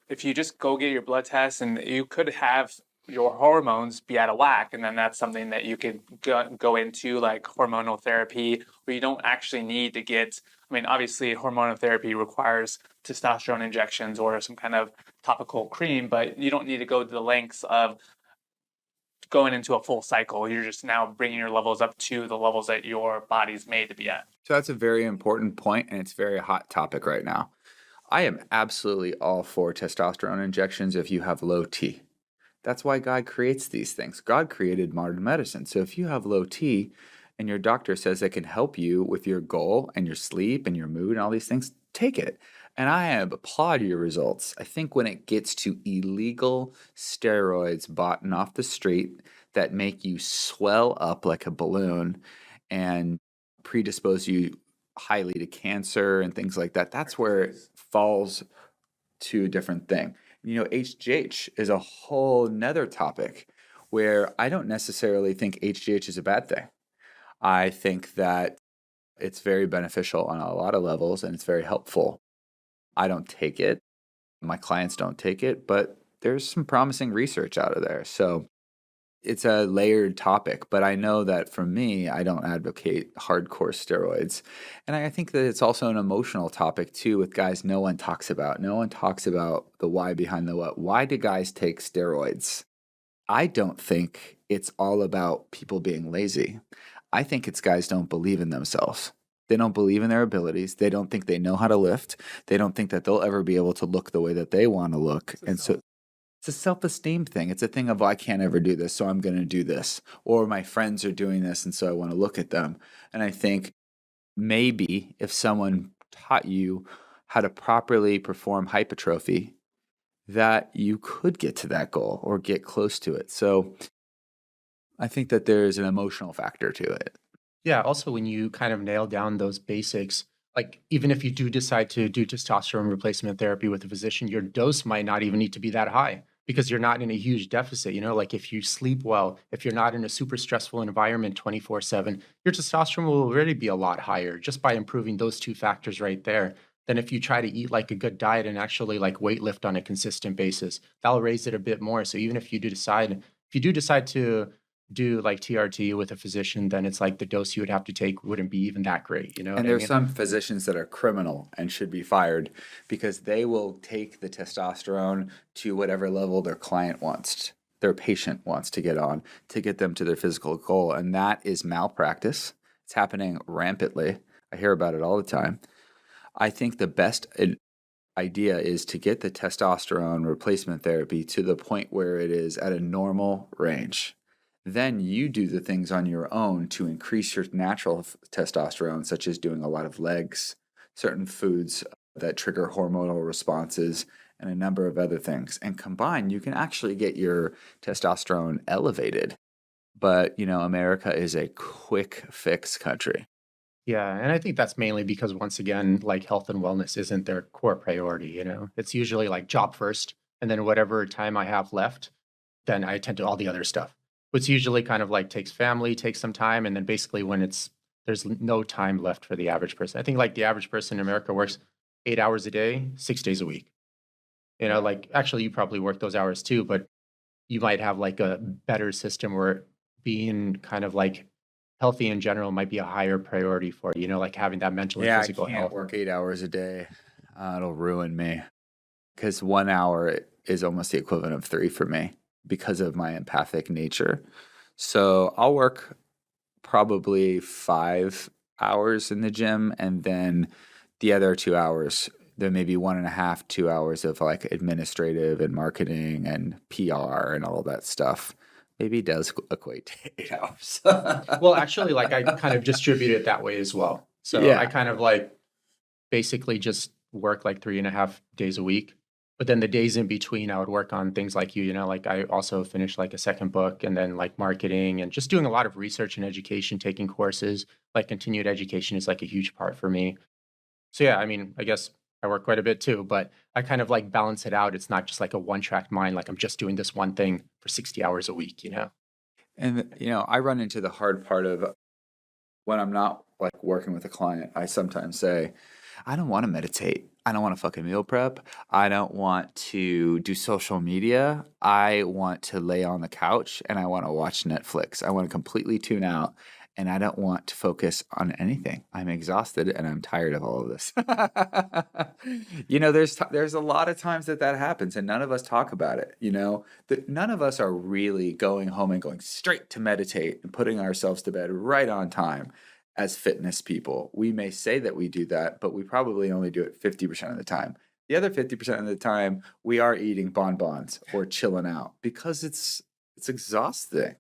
if you just go get your blood test, and you could have your hormones be out of whack, and then that's something that you could go into, like hormonal therapy, where you don't actually need to get, I mean, obviously hormonal therapy requires testosterone injections or some kind of topical cream, but you don't need to go to the lengths of going into a full cycle. You're just now bringing your levels up to the levels that your body's made to be at. So that's a very important point, and it's a very hot topic right now. I am absolutely all for testosterone injections if you have low T. That's why God creates these things. God created modern medicine. So if you have low T and your doctor says it can help you with your goal and your sleep and your mood and all these things, take it. And I applaud your results. I think when it gets to illegal steroids bought off the street that make you swell up like a balloon and predispose you highly to cancer and things like that, that's where it falls to a different thing. You know, HGH is a whole nother topic where I don't necessarily think HGH is a bad thing. I think that it's very beneficial on a lot of levels and it's very helpful. I don't take it. My clients don't take it, but there's some promising research out of there. So it's a layered topic, but I know that for me, I don't advocate hardcore steroids. And I think that it's also an emotional topic too with guys no one talks about. No one talks about the why behind the what. Why do guys take steroids? I don't think it's all about people being lazy. I think it's guys don't believe in themselves. They don't believe in their abilities. They don't think they know how to lift. They don't think that they'll ever be able to look the way that they want to look. And so it's a self-esteem thing. It's a thing of, I can't ever do this, so I'm going to do this. Or my friends are doing this, and so I want to look at them. And I think maybe if someone taught you how to properly perform hypertrophy, that you could get to that goal or get close to it. So I think that there's an emotional factor to it. Yeah, also when you kind of nail down those basics, like even if you do decide to do testosterone replacement therapy with a physician, your dose might not even need to be that high because you're not in a huge deficit. You know, like if you sleep well, if you're not in a super stressful environment 24/7, your testosterone will already be a lot higher just by improving those two factors right there. Than if you try to eat like a good diet and actually like weight lift on a consistent basis, that'll raise it a bit more. So even if you do decide to do like TRT with a physician, then it's like the dose you would have to take wouldn't be even that great, you know? And what I there's mean? some physicians that are criminal and should be fired because they will take the testosterone to whatever level their client wants, their patient wants to get on to get them to their physical goal. And that is malpractice. It's happening rampantly. I hear about it all the time. I think the best idea is to get the testosterone replacement therapy to the point where it is at a normal range. Then you do the things on your own to increase your natural testosterone, such as doing a lot of legs, certain foods that trigger hormonal responses, and a number of other things. And combined, you can actually get your testosterone elevated. But, you know, America is a quick fix country. Yeah, and I think that's mainly because once again, like health and wellness isn't their core priority, you know? It's usually like job first, and then whatever time I have left, then I attend to all the other stuff. Which usually kind of like takes family, takes some time, and then basically when there's no time left for the average person. I think like the average person in America works 8 hours a day, 6 days a week. You know, like actually you probably work those hours too, but you might have like a better system where being kind of like healthy in general might be a higher priority for you, you know, like having that mental and Yeah, I physical can't health. work 8 hours a day. It'll ruin me because 1 hour is almost the equivalent of 3 for me because of my empathic nature. So I'll work probably 5 hours in the gym, and then the other 2 hours, there may be 1.5, 2 hours of like administrative and marketing and PR and all that stuff. Maybe it does equate to 8 hours. Well, actually, like I kind of distribute it that way as well. So Yeah. I kind of like basically just work like 3.5 days a week. But then the days in between, I would work on things like like I also finished like a second book and then like marketing and just doing a lot of research and education, taking courses. Like continued education is like a huge part for me. So yeah, I mean, I guess I work quite a bit too, but I kind of like balance it out. It's not just like a one-track mind, like I'm just doing this one thing for 60 hours a week. And I run into the hard part of when I'm not like working with a client. I sometimes say, I don't want to meditate. I don't want to fucking meal prep. I don't want to do social media. I want to lay on the couch and I want to watch Netflix. I want to completely tune out and I don't want to focus on anything. I'm exhausted and I'm tired of all of this. There's a lot of times that happens and none of us talk about it. That none of us are really going home and going straight to meditate and putting ourselves to bed right on time. As fitness people, we may say that we do that, but we probably only do it 50% of the time. The other 50% of the time, we are eating bonbons or chilling out because it's exhausting.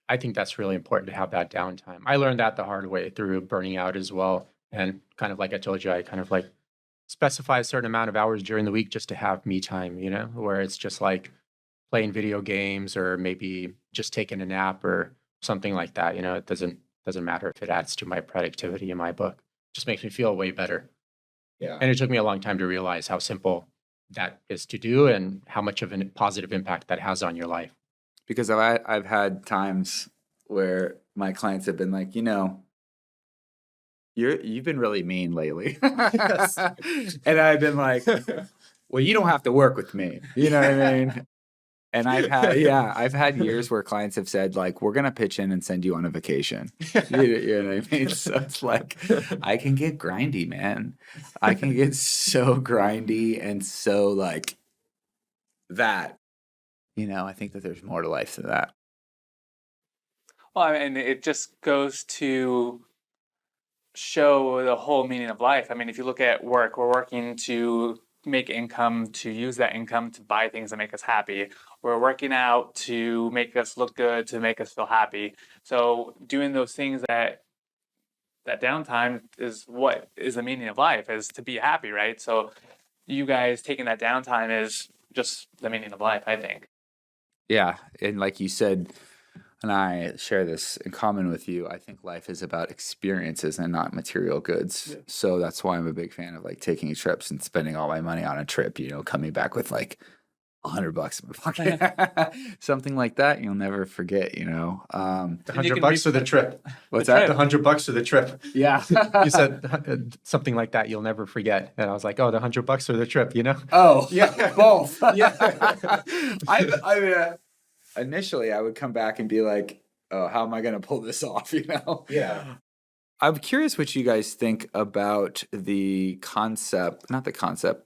I think that's really important to have that downtime. I learned that the hard way through burning out as well. And kind of like I told you, I kind of like specify a certain amount of hours during the week just to have me time, where it's just like playing video games or maybe just taking a nap or something like that. It doesn't matter if it adds to my productivity in my book. It just makes me feel way better. Yeah. And it took me a long time to realize how simple that is to do and how much of a positive impact that has on your life. Because I've had times where my clients have been like, you've been really mean lately. And I've been like, well, you don't have to work with me. You know what I mean? And I've had years where clients have said like, we're going to pitch in and send you on a vacation. You know what I mean? So it's like, I can get grindy, man. I can get so grindy and so like that, I think that there's more to life than that. Well, I mean, it just goes to show the whole meaning of life. I mean, if you look at work, we're working to make income, to use that income to buy things that make us happy. We're working out to make us look good, to make us feel happy. So doing those things that downtime is what is the meaning of life, is to be happy, right? So you guys taking that downtime is just the meaning of life, I think. Yeah. And like you said, and I share this in common with you, I think life is about experiences and not material goods. Yeah. So that's why I'm a big fan of like taking trips and spending all my money on a trip, coming back with like $100 in my pocket. Something like that you'll never forget, The $100 for the trip. What's that? The $100 for the trip. Yeah. You said something like that you'll never forget. And I was like, oh, the $100 for the trip, Oh, yeah. Both. Yeah. I mean, initially I would come back and be like, oh, how am I going to pull this off? Yeah. I'm curious what you guys think about the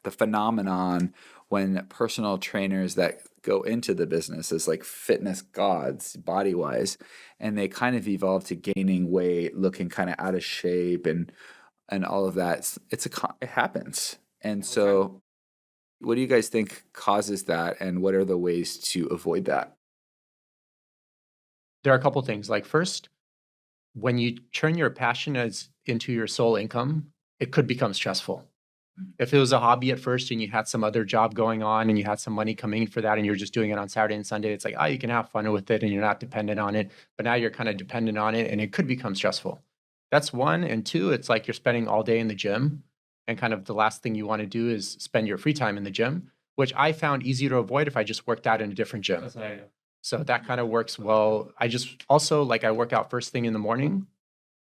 phenomenon when personal trainers that go into the business as like fitness gods, body wise, and they kind of evolve to gaining weight, looking kind of out of shape and all of that. It happens. And so what do you guys think causes that? And what are the ways to avoid that? There are a couple things. Like first, when you turn your passion into your sole income, it could become stressful. If it was a hobby at first and you had some other job going on and you had some money coming in for that and you're just doing it on Saturday and Sunday, it's like, you can have fun with it and you're not dependent on it. But now you're kind of dependent on it and it could become stressful. That's one. And two, it's like you're spending all day in the gym and kind of the last thing you want to do is spend your free time in the gym, which I found easy to avoid if I just worked out in a different gym. That's what I do. So that kind of works well. I just also I work out first thing in the morning.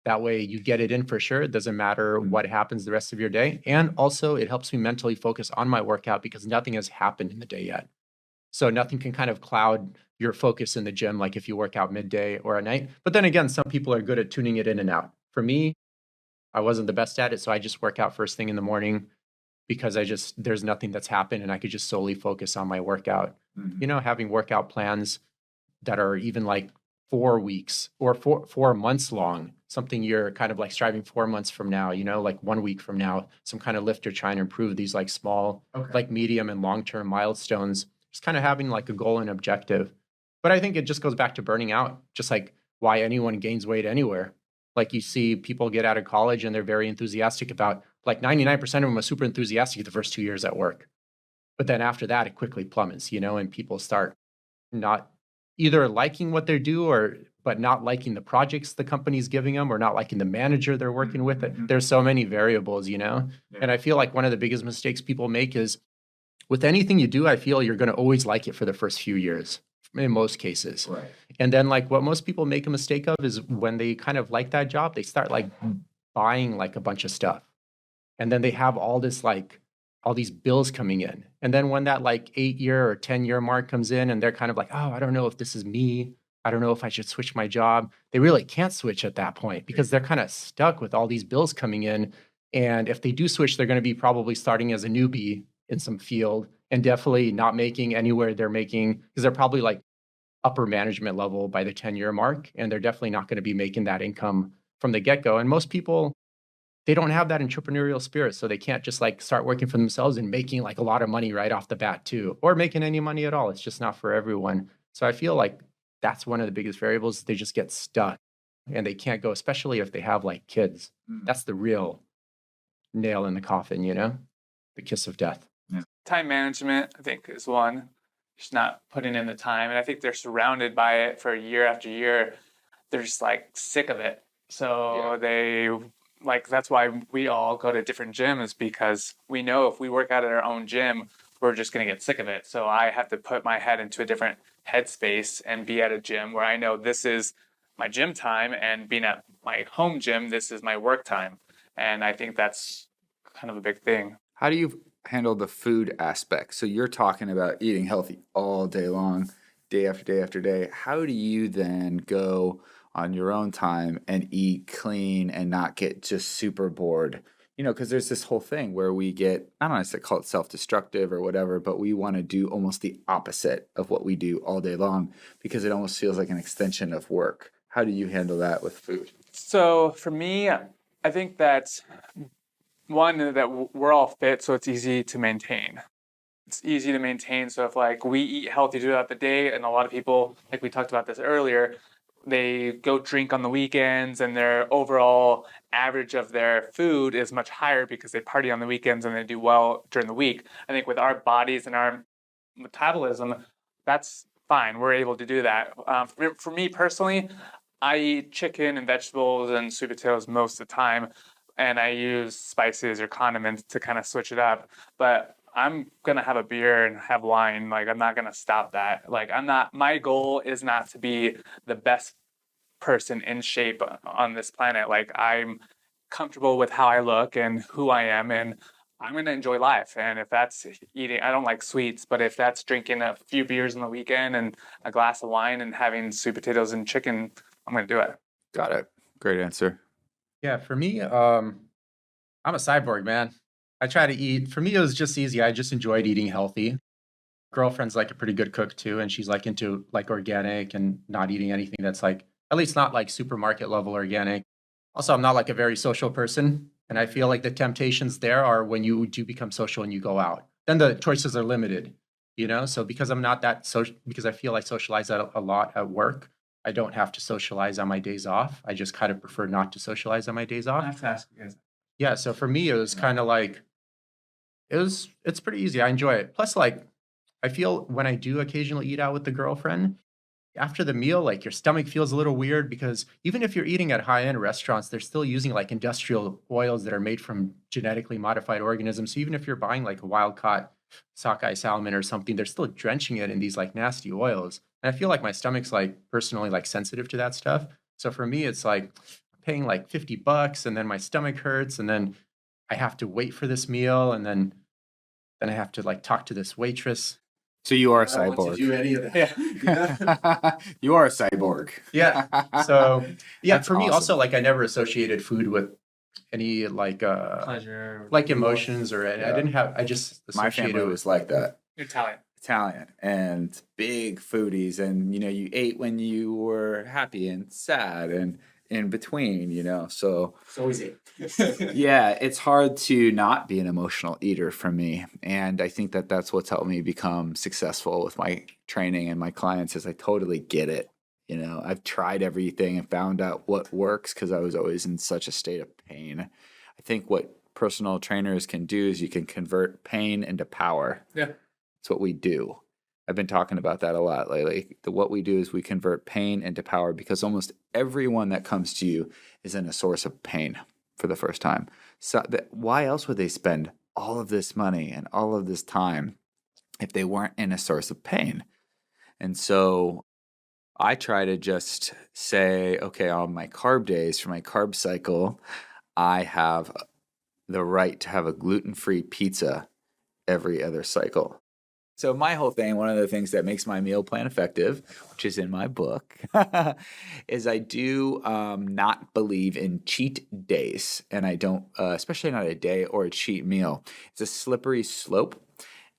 That way you get it in for sure. It doesn't matter what happens the rest of your day. And also it helps me mentally focus on my workout because nothing has happened in the day yet. So nothing can kind of cloud your focus in the gym, like if you work out midday or at night. But then again, some people are good at tuning it in and out. For me, I wasn't the best at it. So I just work out first thing in the morning because there's nothing that's happened and I could just solely focus on my workout. Mm-hmm. Having workout plans that are even like 4 weeks or 4 months long, something you're kind of like striving 4 months from now, like 1 week from now, some kind of lift you're trying to improve, these like small, like medium and long-term milestones, just kind of having like a goal and objective. But I think it just goes back to burning out, just like why anyone gains weight anywhere. Like you see people get out of college and they're very enthusiastic about, like 99% of them are super enthusiastic the first 2 years at work. But then after that, it quickly plummets, and people start not either liking what they do but not liking the projects the company's giving them or not liking the manager they're working with. There's so many variables, Yeah. And I feel like one of the biggest mistakes people make is with anything you do, I feel you're going to always like it for the first few years in most cases. Right. And then like what most people make a mistake of is when they kind of like that job, they start like buying like a bunch of stuff. And then they have all these bills coming in. And then when that like 8-year or 10-year mark comes in and they're kind of like, oh, I don't know if this is me. I don't know if I should switch my job. They really can't switch at that point because they're kind of stuck with all these bills coming in. And if they do switch, they're going to be probably starting as a newbie in some field and definitely not making anywhere they're making, because they're probably like upper management level by the 10-year mark. And they're definitely not going to be making that income from the get-go. And most people, they don't have that entrepreneurial spirit. So they can't just like start working for themselves and making like a lot of money right off the bat too, or making any money at all. It's just not for everyone. So I feel like that's one of the biggest variables. They just get stuck and they can't go, especially if they have like kids. That's the real nail in the coffin, the kiss of death. Time management, I think, is one. Just not putting in the time. And I think they're surrounded by it for year after year. They're just like sick of it. So they like, that's why we all go to different gyms, because we know if we work out at our own gym, we're just going to get sick of it. So I have to put my head into a different headspace and be at a gym where I know this is my gym time, and being at my home gym, this is my work time. And I think that's kind of a big thing. How do you handle the food aspect? So you're talking about eating healthy all day long, day after day after day. How do you then go on your own time and eat clean and not get just super bored? Because there's this whole thing where we get, I don't know if I call it self-destructive or whatever, but we want to do almost the opposite of what we do all day long because it almost feels like an extension of work. How do you handle that with food? So for me, I think that one, that we're all fit, so it's easy to maintain. It's easy to maintain. So if like we eat healthy throughout the day, and a lot of people, like we talked about this earlier, they go drink on the weekends and their overall average of their food is much higher because they party on the weekends and they do well during the week. I think with our bodies and our metabolism, that's fine. We're able to do that. For me personally, I eat chicken and vegetables and sweet potatoes most of the time, and I use spices or condiments to kind of switch it up. But I'm gonna have a beer and have wine. Like, I'm not gonna stop that. Like, my goal is not to be the best person in shape on this planet. Like, I'm comfortable with how I look and who I am, and I'm gonna enjoy life. And if that's eating, I don't like sweets, but if that's drinking a few beers on the weekend and a glass of wine and having sweet potatoes and chicken, I'm gonna do it. Got it. Great answer. Yeah, for me, I'm a cyborg, man. I try to eat. For me, it was just easy. I just enjoyed eating healthy. Girlfriend's like a pretty good cook too, and she's like into like organic and not eating anything that's like, at least not like supermarket level organic. Also, I'm not like a very social person, and I feel like the temptations there are when you do become social and you go out, then the choices are limited, So because I'm not that social, because I feel I socialize a lot at work, I don't have to socialize on my days off. I just kind of prefer not to socialize on my days off. I have to ask you guys. Yeah, so for me, it was kind of like, it's pretty easy. I enjoy it. Plus, like, I feel when I do occasionally eat out with the girlfriend, after the meal, like your stomach feels a little weird because even if you're eating at high-end restaurants, they're still using like industrial oils that are made from genetically modified organisms. So even if you're buying like a wild-caught sockeye salmon or something, they're still drenching it in these like nasty oils. And I feel like my stomach's like personally like sensitive to that stuff. So for me, it's like paying like $50 and then my stomach hurts and then I have to wait for this meal and then I have to like talk to this waitress. So you are a I don't want cyborg. to do any of that. You are a cyborg. Yeah. So yeah, That's for me awesome. also, like I never associated food with any like Pleasure. like emotions or I just My associated family was like that. Italian. And big foodies, and you ate when you were happy and sad, and in between, so So easy. yeah, it's hard to not be an emotional eater for me. And I think that that's what's helped me become successful with my training and my clients is I totally get it. I've tried everything and found out what works because I was always in such a state of pain. I think what personal trainers can do is you can convert pain into power. Yeah. That's what we do. I've been talking about that a lot lately. What we do is we convert pain into power because almost everyone that comes to you is in a source of pain for the first time. So why else would they spend all of this money and all of this time if they weren't in a source of pain? And so I try to just say, okay, on my carb days for my carb cycle, I have the right to have a gluten-free pizza every other cycle. So my whole thing, one of the things that makes my meal plan effective, which is in my book, is I do not believe in cheat days. And I don't, especially not a day or a cheat meal. It's a slippery slope.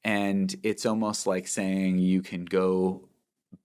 And it's almost like saying you can go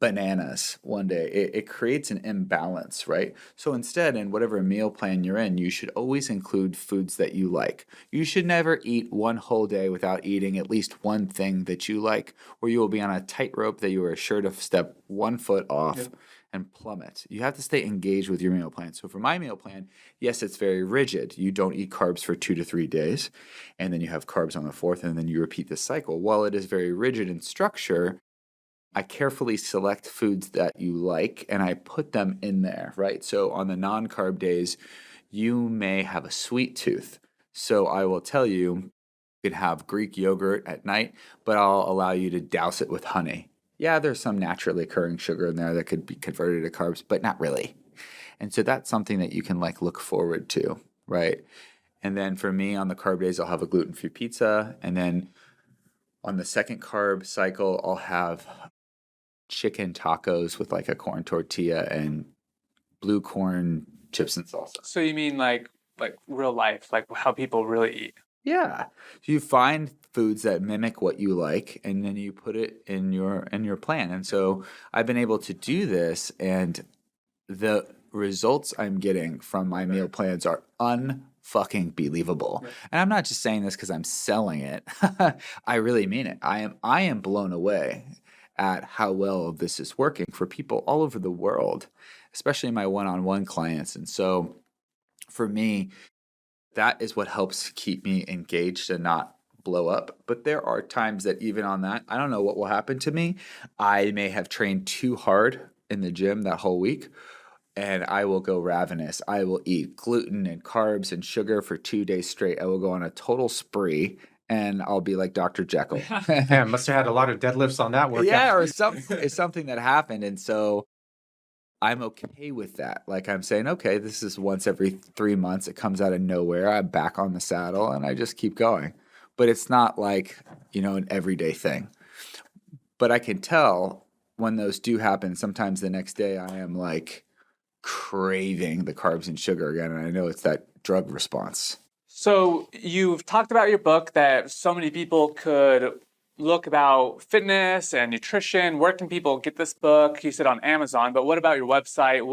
bananas one day. It creates an imbalance, right? So instead, in whatever meal plan you're in, you should always include foods that you like. You should never eat one whole day without eating at least one thing that you like, or you will be on a tightrope that you are sure to step 1 foot off and plummet. You have to stay engaged with your meal plan. So for my meal plan, yes, it's very rigid. You don't eat carbs for 2 to 3 days, and then you have carbs on the 4th, and then you repeat the cycle. While it is very rigid in structure, I carefully select foods that you like and I put them in there, right? So on the non-carb days, you may have a sweet tooth. So I will tell you, you can have Greek yogurt at night, but I'll allow you to douse it with honey. Yeah, there's some naturally occurring sugar in there that could be converted to carbs, but not really. And so that's something that you can look forward to, right? And then for me on the carb days, I'll have a gluten-free pizza. And then on the second carb cycle, I'll have chicken tacos with a corn tortilla and blue corn chips and salsa. So you mean like real life, like how people really eat? Yeah. So you find foods that mimic what you like and then you put it in your plan. And so I've been able to do this and the results I'm getting from my meal plans are unfucking believable. Right. And I'm not just saying this because I'm selling it. I really mean it. I am blown away at how well this is working for people all over the world, especially my one-on-one clients. And so for me, that is what helps keep me engaged and not blow up. But there are times that even on that, I don't know what will happen to me. I may have trained too hard in the gym that whole week, and I will go ravenous. I will eat gluten and carbs and sugar for 2 days straight. I will go on a total spree. And I'll be like Dr. Jekyll. Yeah, must have had a lot of deadlifts on that workout. Yeah, or it's something that happened. And so I'm okay with that. I'm saying, okay, this is once every 3 months. It comes out of nowhere. I'm back on the saddle and I just keep going. But it's not an everyday thing. But I can tell when those do happen, sometimes the next day I am craving the carbs and sugar again. And I know it's that drug response. So you've talked about your book that so many people could look about fitness and nutrition. Where can people get this book? You said on Amazon, but what about your website?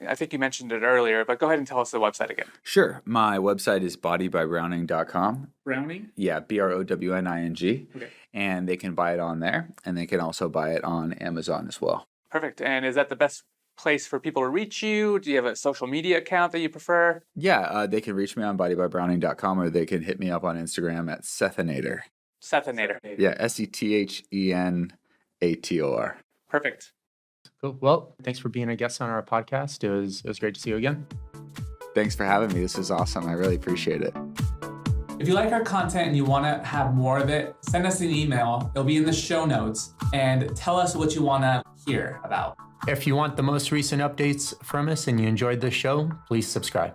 I think you mentioned it earlier, but go ahead and tell us the website again. Sure. My website is bodybybrowning.com. Browning? Yeah, BROWNING. Okay. And they can buy it on there, and they can also buy it on Amazon as well. Perfect. And is that the best place for people to reach you? Do you have a social media account that you prefer? Yeah, they can reach me on bodybybrowning.com or they can hit me up on Instagram at Sethinator. Sethinator. Yeah, SETHENATOR. Perfect. Cool. Well, thanks for being a guest on our podcast. It was great to see you again. Thanks for having me. This is awesome. I really appreciate it. If you like our content and you want to have more of it, send us an email. It'll be in the show notes and tell us what you want to hear about. If you want the most recent updates from us and you enjoyed this show, please subscribe.